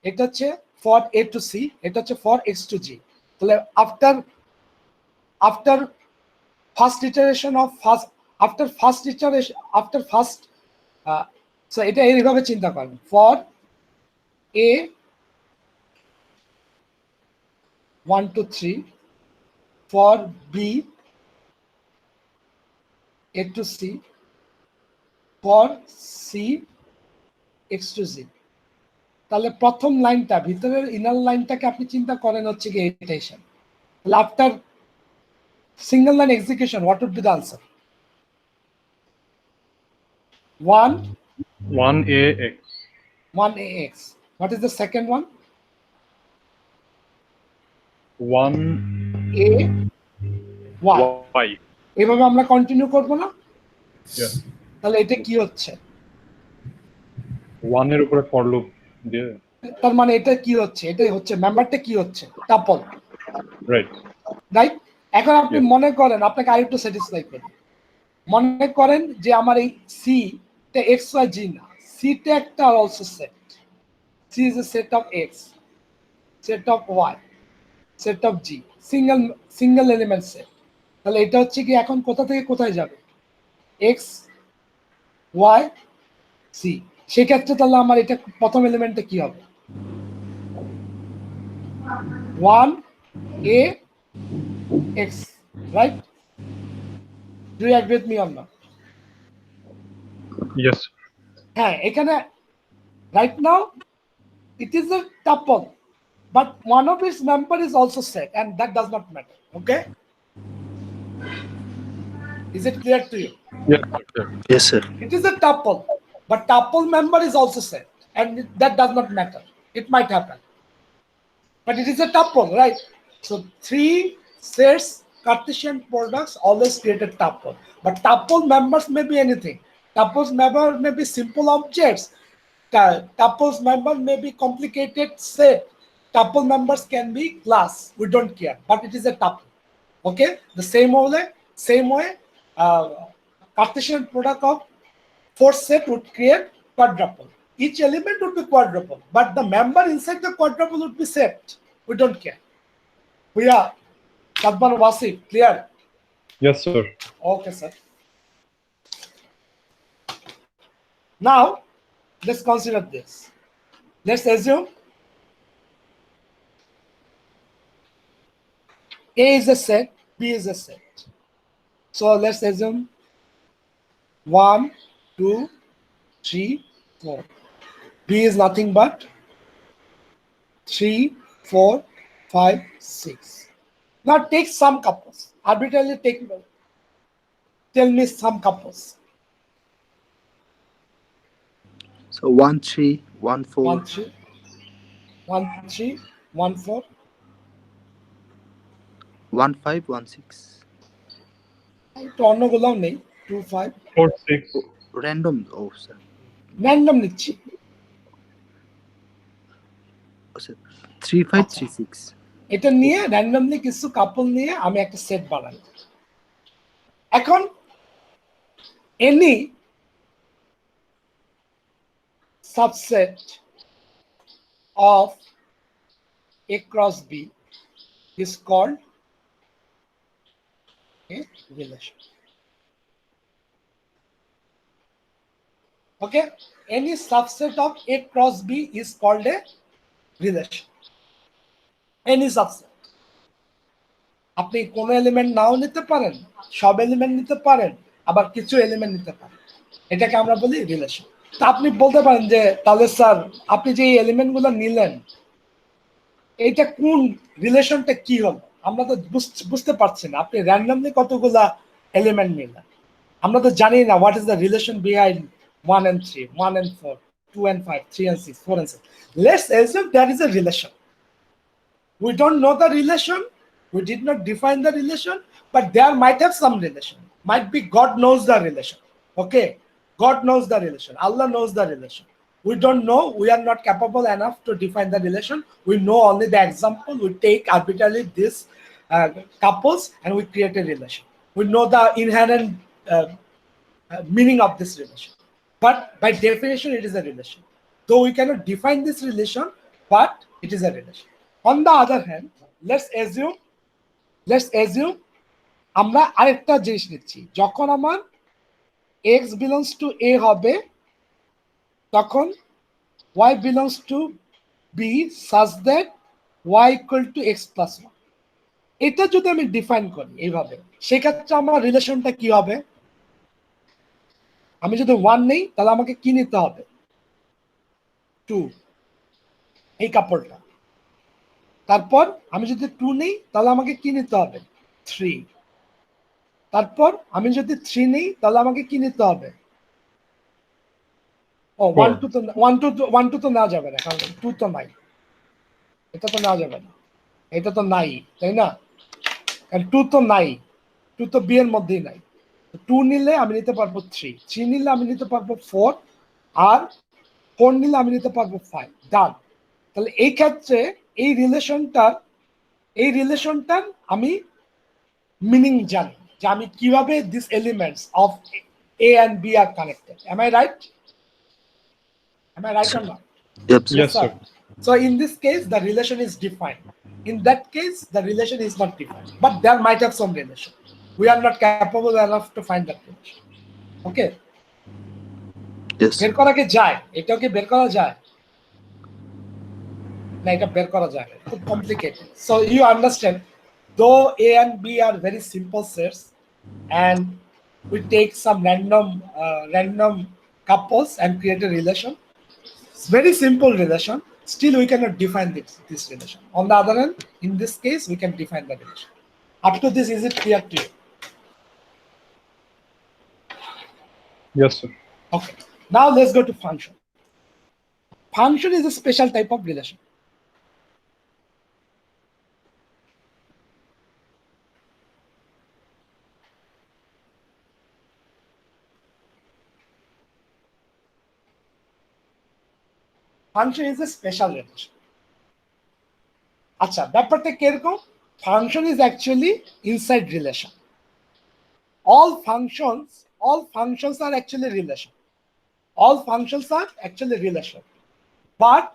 Speaker 1: এটা হচ্ছে ফর এ টু সি, এটা হচ্ছে ফর এক্স টু জি। তাহলে after first iteration of first so এটা এইভাবে চিন্তা করেন। For a 1 2 3, for B A to C, for C X to Z। তাহলে প্রথম লাইনটা, ভিতরের ইনার লাইনটাকে আপনি চিন্তা করেন হচ্ছে কি ইটারেশন। তাহলে after single line execution what would be the answer?
Speaker 2: 1AX
Speaker 1: 1AX। What is the second one?
Speaker 2: 1Y।
Speaker 1: এভাবে আমরা কন্টিনিউ করব না?
Speaker 2: Yes,
Speaker 1: তাহলে এটা কি হচ্ছে?
Speaker 2: 1 এর উপরে ফর লুপ দিয়ে,
Speaker 1: তার মানে এটা কি হচ্ছে? এটাই হচ্ছে মেম্বারটা কি হচ্ছে? Tuple,
Speaker 2: right?
Speaker 1: রাইট? এখন আপনি
Speaker 2: Yes.
Speaker 1: মনে করেন, আপনাকে আরেকটু স্যাটিসফাই করি। মনে করেন যে আমার এই সি টা এক্স ওয়াই জি না, সি টা একটা also set. C is a set of X, set of Y, set of Z, single element set. তাহলে এটা হচ্ছে কি এখন কোথা থেকে কোথায় যাবে? X Y C. সেক্ষেত্রে তাহলে আমার এটা প্রথম এলিমেন্টে কি হবে? 1 A X, right? Do you agree with me or not?
Speaker 2: Yes.
Speaker 1: হ্যাঁ, এখানে right now it is a tuple, but one of its member is also set, and that does not matter. Okay? Is it clear to you?
Speaker 2: Yes, sir.
Speaker 4: Yes, sir.
Speaker 1: It is a tuple, but tuple member is also set, and that does not matter. It might happen, but it is a tuple, right? So 3 sets Cartesian products always create a tuple, but tuple members may be anything. Tuples member may be simple objects. Tuples member may be complicated set. Tuple members can be class. We don't care, but it is a tuple. Okay, the same way, Cartesian product of 4 set would create quadruple. Each element would be quadruple, but the member inside the quadruple would be set. We don't care. We are Kadban Wasif, clear?
Speaker 2: Yes, sir.
Speaker 1: Okay, sir. Now, let's consider this. Let's assume A is a set, B is a set. So let's assume 1, 2, 3, 4. B is nothing but 3, 4, 5, 6. Now take some couples. Arbitrarily tell me some couples.
Speaker 4: So 1 3 1 4
Speaker 1: 1 3, 1 3, 1 4.
Speaker 4: 1 5 1 6.
Speaker 1: একটু অন্যগুলোও নেই। 2 5
Speaker 2: 4 6
Speaker 4: Random. Oh, sir.
Speaker 1: Random নিচ্ছি।
Speaker 4: Oh, sir. 3 5 3 6.
Speaker 1: এটা নিয়ে randomly কিছু কাপল নিয়ে আমি একটা set বানাই। এখন any subset of A cross B is called a relation. Okay, any subset of A cross B is called a relation. Any subset. আপনি কোনো এলিমেন্ট নাও নিতে পারেন, সব এলিমেন্ট নিতে পারেন, আবার কিছু এলিমেন্ট নিতে পারেন, এটাকে আমরা বলি রিলেশন। তা আপনি বলতে পারেন যে তাহলে স্যার আপনি যে এলিমেন্ট গুলো নিলেন এইটা কোন রিলেশনটা কি হলো, আমরা তো বুঝতে পারছি না, আপনি র্যান্ডমলি কতগুলা এলিমেন্ট নিলেন, আমরা তো জানি না what is the relation behind 1 and 3, 1 and 4, 2 and 5, 3 and 6, 4 and 6. Let's assume there is a relation. We don't know the relation, we did not define the relation, but there might have some relation. Might be God knows the relation. Okay, God knows the relation, Allah knows the relation. We don't know, we are not capable enough to define the relation. We know only the example, we take arbitrarily this couples and we create a relation. We know the inherent meaning of this relation, but by definition it is a relation. Though we cannot define this relation, but it is a relation. On the other hand, let's assume আমরা আরেকটা জিনিস নিচ্ছি, যখন আমার x belongs to a হবে তখন y belongs to b such that y equal to x plus 1. এটা যদি আমি ডিফাইন করি এইভাবে, সেক্ষেত্রে আমার রিলেশনটা কি হবে? আমি যদি 1 নেই তাহলে আমাকে কি নিতে হবে? 2, এই কাপড়টা। তারপর আমি যদি 2 নেই তাহলে আমাকে কি নিতে হবে? 3। তারপর আমি যদি 3 নেই তাহলে আমাকে কি নিতে হবে? ও 1 2 তো 1 2 তো না যাবে না, কারণ 2 তো নাই, এটা তো না যাবে না, এটা তো নাই, তাই না? কারণ 2 তো নাই, 2 তো বি এর মধ্যেই নাই। 2 নিলে আমি নিতে পারবো 3, 3 নিলে আমি নিতে পারবো 4, আর 4 নিলে আমি নিতে পারবো 5। ডান। তাহলে এই ক্ষেত্রে এই রিলেশনটার আমি মিনিং জানি যে আমি কিভাবে this elements of A and B are connected. Am I right? Am I right or not?
Speaker 4: Yep, sir.
Speaker 2: Yes, sir.
Speaker 1: So in this case, the relation is defined. In that case, the relation is not defined, but there might have some relation. We are not capable enough to find that relation. Okay?
Speaker 4: Yes.
Speaker 1: বের করা কি যায়? এটাও কি বের করা যায়? না, এটা বের করা যায় না, খুব complicated. So you understand, though A and B are very simple sets, and we take some random couples and create a relation. It's very simple relation. Still, we cannot define this relation. On the other hand, in this case, we can define the relation. Up to this, is it clear to you?
Speaker 2: Yes, sir.
Speaker 1: Okay. Now let's go to function. Function is a special type of relation. Function is a special relation. আচ্ছা, ব্যাপারটা কিরকম? Function is actually inside relation. All functions are actually relation. All functions are actually relation, but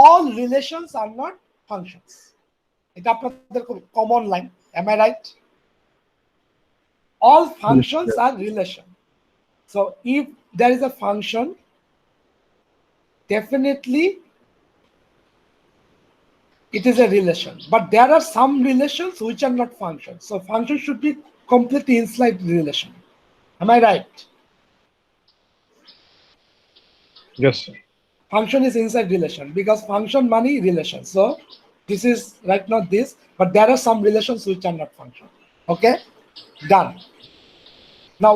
Speaker 1: all relations are not functions. এটা আপনাদের common line. Am I right? All functions are relation. So if there is a function, definitely it is a relation, but there are some relations which are not functions. So function should be completely inside the relation. Am I right?
Speaker 2: Yes, sir.
Speaker 1: Function is inside relation because function money relation. So this is right now this, but there are some relations which are not function. Okay, done. Now,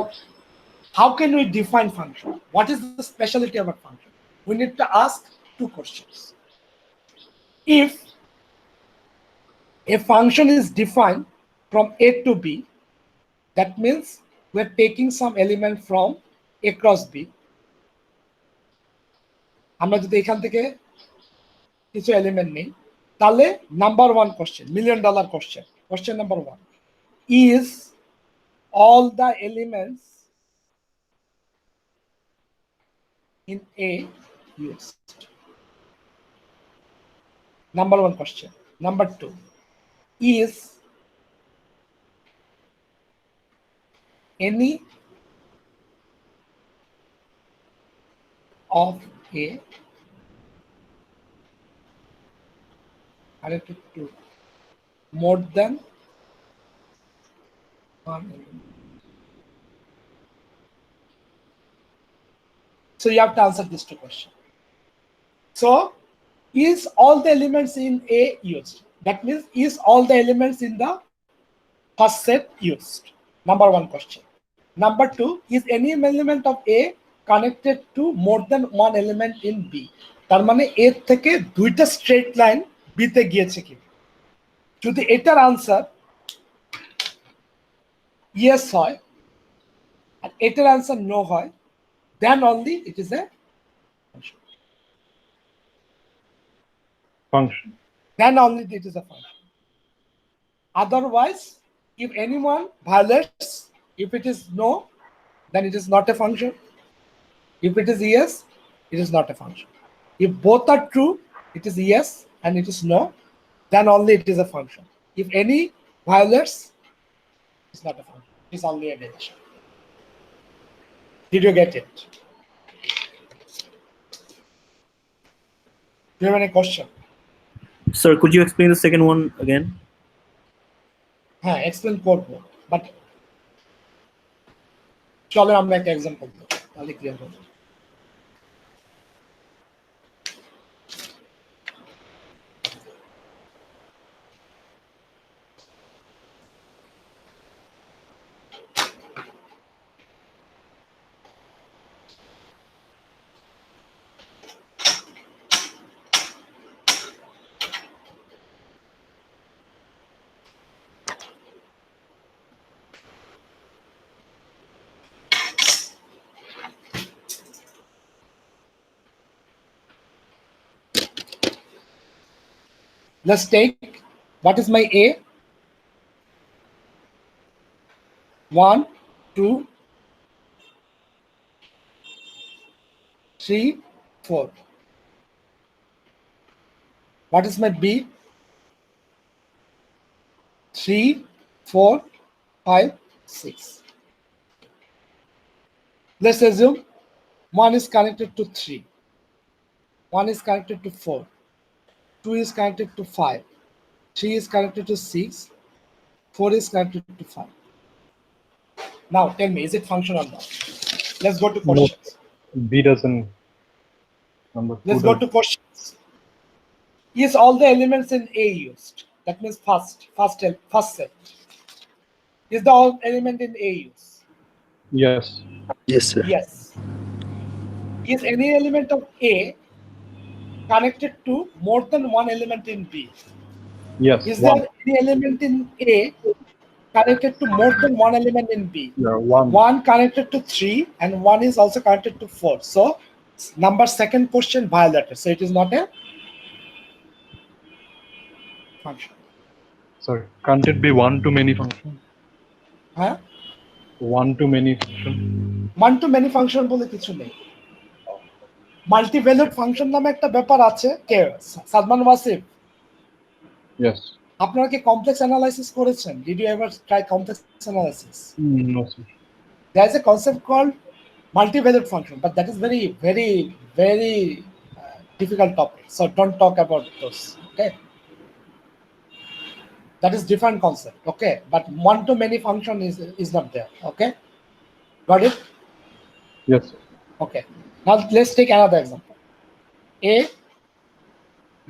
Speaker 1: how can we define function? What is the specialty of a function? We need to ask two questions. If a function is defined from A to B, that means we're taking some element from A cross B. আমরা যদি এখান থেকে কিছু element নেই তাহলে number 1 question, $1 million question, question number 1, is all the elements in A used? Number 1 question. Number 2, is any of A connected to more than one element. So you have to answer these two questions. So is all the elements in A used? That means is all the elements in the first set used? Number one question. Number two, is any element of A connected to more than one element in B? তার মানে A থেকে দুইটা straight line B তে গিয়েছে কি? যদি এটার answer yes হয় আর এটার আনসার no হয়, then only it is a function.
Speaker 2: Function.
Speaker 1: Then only it is a function. Otherwise, if anyone violates, if it is no, then it is not a function. If it is yes, it is not a function. If both are true, it is yes and it is no, then only it is a function. If any violates, it's not a function. It's only a relation. Did you get it? Do you have any question?
Speaker 4: Sir, could you explain the second one again?
Speaker 1: Explain করবো, but চলো আমরা একটা example দেব, তাহলে clear হবে। Let's take, what is my A? 1, 2, 3, 4. What is my B? 3, 4, 5, 6. Let's assume 1 is connected to 3. 1 is connected to 4. 2 is connected to 5. 3 is connected to 6. 4 is connected to 5. Now tell me, is it function or not? Let's go to questions.
Speaker 2: B doesn't. Number 2
Speaker 1: Let's go to questions. Is all the elements in A used? That means first set. Is the all element in A used?
Speaker 2: Yes.
Speaker 4: Yes, sir.
Speaker 1: Yes. Is any element of A connected to more than one element in B?
Speaker 2: Yes.
Speaker 1: Is
Speaker 2: one.
Speaker 1: there any element in A connected to more than one element in B?
Speaker 2: Yeah, one.
Speaker 1: 1 connected to 3 and 1 is also connected to 4. So number second question violated. So it is not a function.
Speaker 2: Sorry. Can't it be one to many function?
Speaker 1: Huh?
Speaker 2: One to many function.
Speaker 1: One to many function বলে কিছু নেই। মাল্টিভ্যালুড function নামে একটা ব্যাপার আছে। কে Sadman Wasif?
Speaker 2: Yes.
Speaker 1: আপনারা কি complex analysis করেছেন? Did you ever try complex analysis?
Speaker 2: No, sir.
Speaker 1: There is a concept called multivalued function, but that is very, very, very difficult topic. So don't talk about those. Okay. That is different concept. Okay, but one to many function is not there. Okay. Got it?
Speaker 2: Yes. Sir.
Speaker 1: Okay. Now let's take another example. A, B.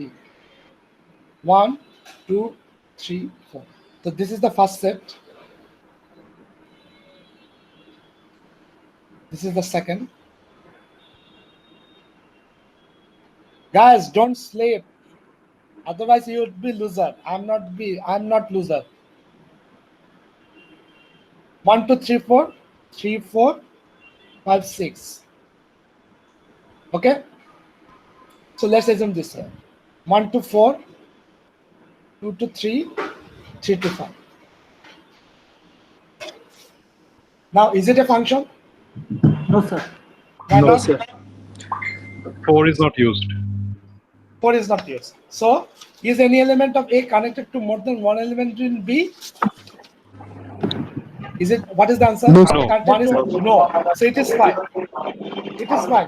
Speaker 1: 1, 2, 3, 4. So this is the first set. This is the second. Guys, don't sleep. Otherwise you would be loser. I'm not loser. 1, 2, 3, 4. 3, 4, 5, 6. Okay? So let's assume this here. 1 to 4, 2 to 3, 3 to 5. Now, is it a function?
Speaker 5: No, sir.
Speaker 1: Why
Speaker 4: No,
Speaker 1: not?
Speaker 4: sir.
Speaker 2: 4 is not used.
Speaker 1: 4 is not used. So, is any element of A connected to more than one element in B? Is it, what is the answer?
Speaker 4: No,
Speaker 2: sir.
Speaker 1: One is no. So it is fine. It is fine.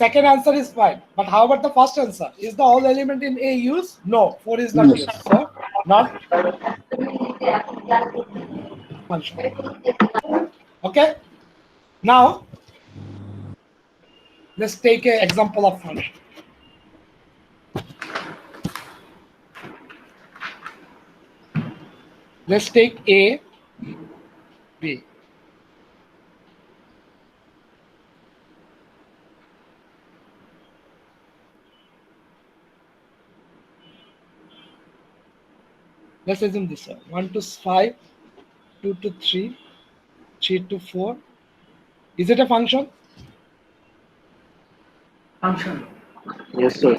Speaker 1: Second answer is fine. But how about the first answer? Is the all element in A used? No, 4 is not used. So not function. Okay. Now let's take an example of function. Let's take A, B. Let's assume this one. 1 to 5, 2 to 3, 3 to 4. Is it a function?
Speaker 5: Function.
Speaker 4: Yes, sir.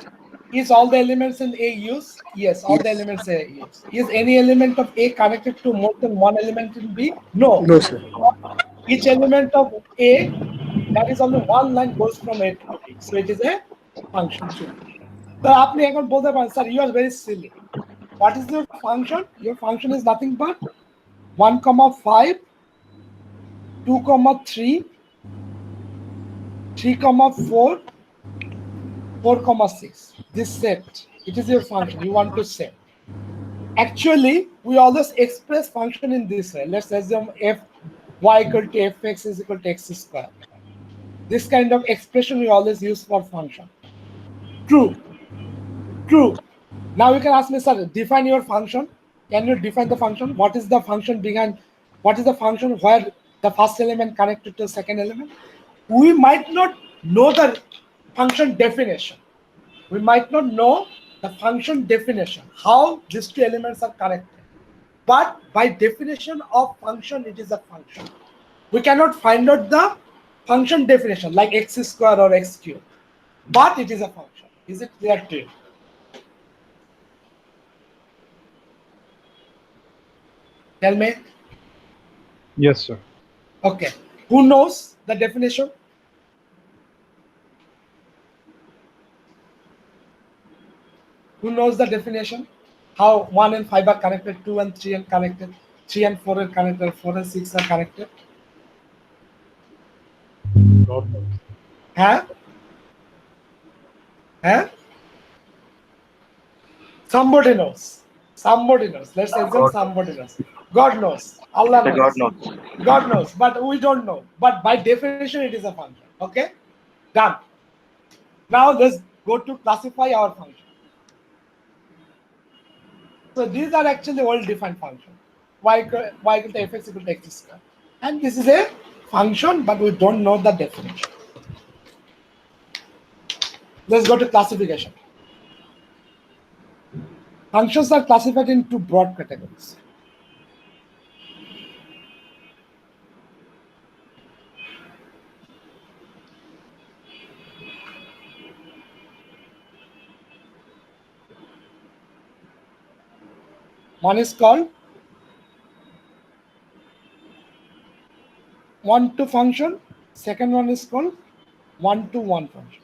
Speaker 1: Is all the elements in A used? Yes, all the elements are used. Is any element of A connected to more than one element in B? No.
Speaker 4: No, sir.
Speaker 1: Each element of A, that is only one line goes from A to B. So it is a function. So আপনি এখন বলতে পারেন, sir, you are very silly. What is your function? Your function is nothing but 1,5, 2,3, 3,4, 4,6. This set, it is your function. You want to set. Actually, we always express function in this way. Let's assume f y equal to fx is equal to x square. This kind of expression we always use for function. True. True. Now you can ask me, sir, define your function. Can you define the function? What is the function behind? What is the function where the first element connected to the second element? We might not know the function definition. We might not know the function definition, how these two elements are connected. But by definition of function, it is a function. We cannot find out the function definition like x square or x cube, but it is a function. Is it clear to you? Tell me.
Speaker 2: Yes, sir.
Speaker 1: Okay. Who knows the definition? Who knows the definition? How 1 and 5 are connected, 2 and 3 are connected, 3 and 4 are connected, 4 and 6 are connected.
Speaker 2: God knows.
Speaker 1: Huh? Huh? Somebody knows. Somebody knows. Let's assume somebody knows. God knows. Allah knows.
Speaker 4: God knows.
Speaker 1: God knows, but we don't know. But by definition, it is a function. Okay? Done. Now let's go to classify our function. So these are actually well-defined functions. Y equal to fx equal to x square. And this is a function, but we don't know the definition. Let's go to classification. Functions are classified into broad categories. One is called one-to function. Second one is called one-to-one function.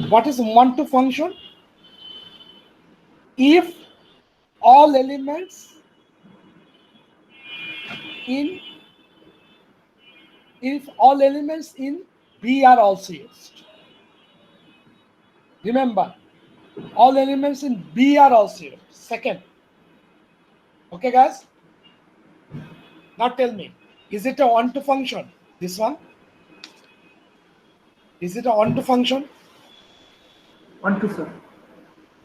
Speaker 1: What is one-to function? If all elements in B are also used. Remember, all elements in B are also used. Second. Okay, guys? Now tell me, is it a one-to function? This one? Is it a one-to function?
Speaker 5: 1 to, sir.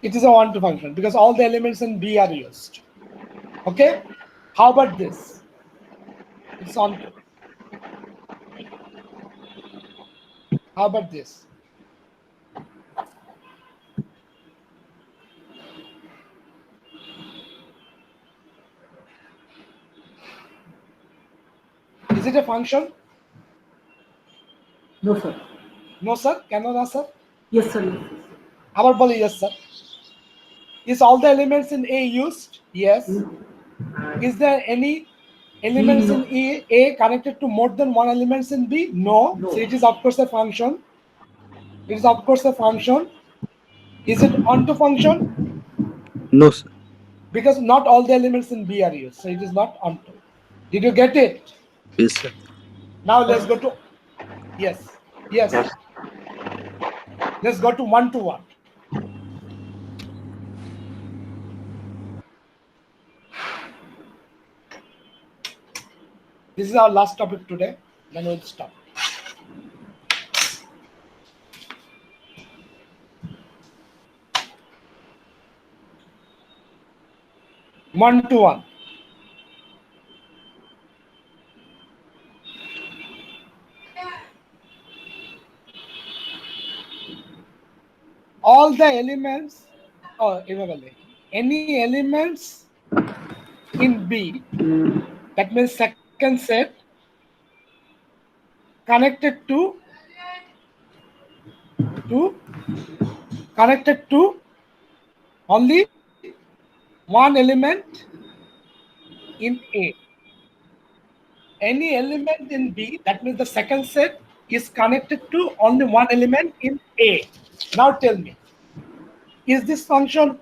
Speaker 1: It is a one-to function because all the elements in B are used. Okay? How about this? It's on-to. How about this? Is it a function?
Speaker 5: No, sir.
Speaker 1: No, sir. Cannot answer.
Speaker 5: Yes, sir. Yes, sir.
Speaker 1: আবার বলি yes, sir. Is all the elements in A used? Yes. Is there any elements in A connected to more than one elements in B? No.
Speaker 5: No.
Speaker 1: So it is of course a function. It is of course a function. Is it onto function?
Speaker 4: No, sir.
Speaker 1: because not all the elements in B are used, so it is not onto. Did you get it?
Speaker 4: Yes, sir.
Speaker 1: Now let's go to yes. Let's go to 1-to-1. This is our last topic today. Then we'll stop. One to one. All the elements, any elements in B, that means second set, connected to only one element in A. Any element in B, that means the second set is connected to only one element in A. Now tell me, is this function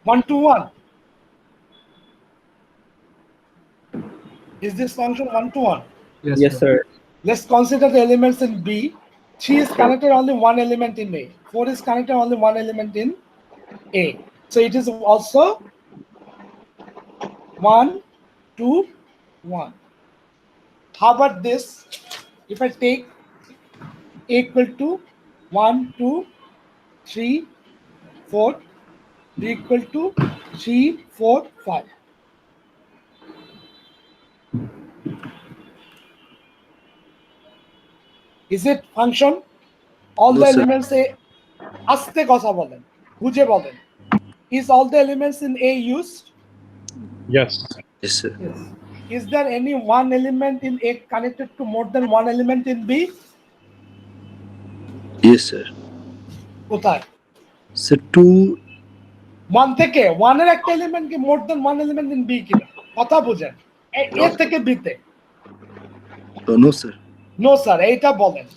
Speaker 1: 1-to-1? Is this function 1-to-1?
Speaker 4: Yes, sir.
Speaker 1: Let's consider the elements in B. 3 is connected only one element in A. 4 is connected only one element in A. So it is also 1-to-1. How about this? If I take A equal to 1, 2, 3, 4, B equal to 3, 4, 5. Is it function? All
Speaker 4: No,
Speaker 1: the
Speaker 4: sir.
Speaker 1: elements A, aste kotha bolen, bujhe bolen. Is all the elements in A used?
Speaker 2: Yes.
Speaker 4: Yes, sir.
Speaker 5: Yes.
Speaker 1: Is there any one element in A connected to more than one element in B?
Speaker 4: Yes, sir.
Speaker 1: কোথায়?
Speaker 4: So two.
Speaker 1: One থেকে one এর একটা element কি more than one element in B কিনা? কথা বুঝেন। A থেকে B তে।
Speaker 4: No, sir.
Speaker 1: No, sir. এইটা বলেন।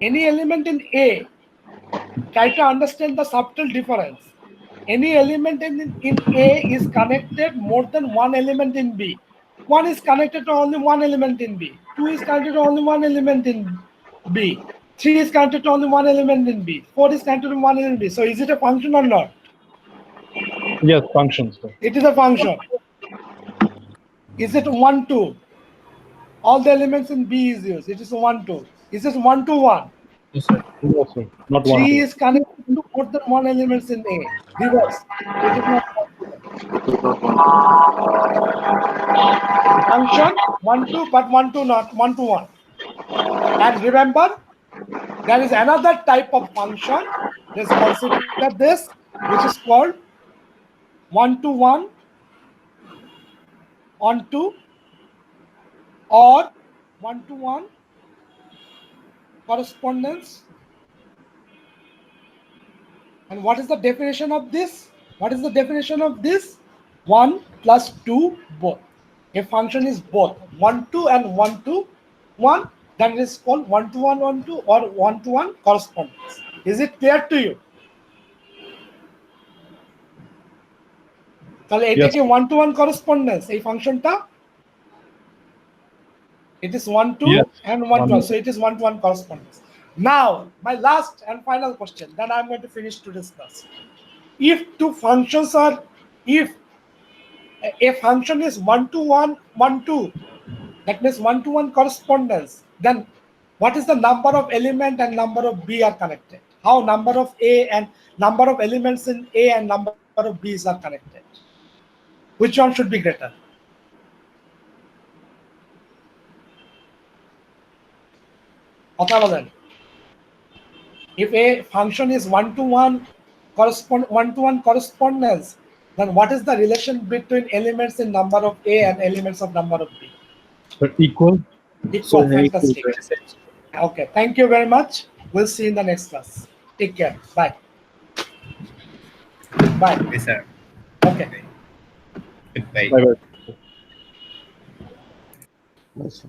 Speaker 1: Any element in A, try to understand the subtle difference. Any element in A is connected more than one element in B. 1 is connected to only one element in B. 2 is connected to only one element in B. 3 is connected to only one element in B. 4 is connected to one element in B. So is it a function or not?
Speaker 2: Yes, functions. Sir.
Speaker 1: It is a function. Is it 1-2? All the elements in B is used. It is 1-2. Is it 1-to-1?
Speaker 2: Yes, sir. No, sir. Not
Speaker 1: 3
Speaker 2: one.
Speaker 1: is connected to more than one elements in A. Reverse. It is not function 1-2, but 1-2 not 1-to-1. And remember, there is another type of function. Let's consider this, which is called 1-to-1 onto or 1-to-1 correspondence. And what is the definition of this? What is the definition of this? 1 plus 2 both. A function is both 1-2 and 1-to-1, then it is called 1-to-1 1-2 or 1-to-1 correspondence. Is it clear to you? তাহলে এটা কি 1-to-1 correspondence এই ফাংশনটা? It is 1-2
Speaker 2: Yes.
Speaker 1: and 1-to-1, so it is 1-to-1 correspondence. Now, my last and final question, then I'm going to finish today's class. If two functions are, if a function is 1-to-1, 1-2, that means 1-to-1 correspondence, then what is the number of element and number of B are connected? How number of A and number of elements in A and number of B's are connected? Which one should be greater? কথা বলেন। If a function is 1-to-1 correspondence, then what is the relation between elements in number of A and elements of number of B?
Speaker 2: Sir, equal.
Speaker 1: Equal.
Speaker 4: So,
Speaker 1: Fantastic. Okay, thank you very much. We'll see you in the next class. Take care. Bye. Bye.
Speaker 3: Yes, sir.
Speaker 1: Okay.
Speaker 3: Goodbye.
Speaker 2: Bye bye.
Speaker 7: Nice.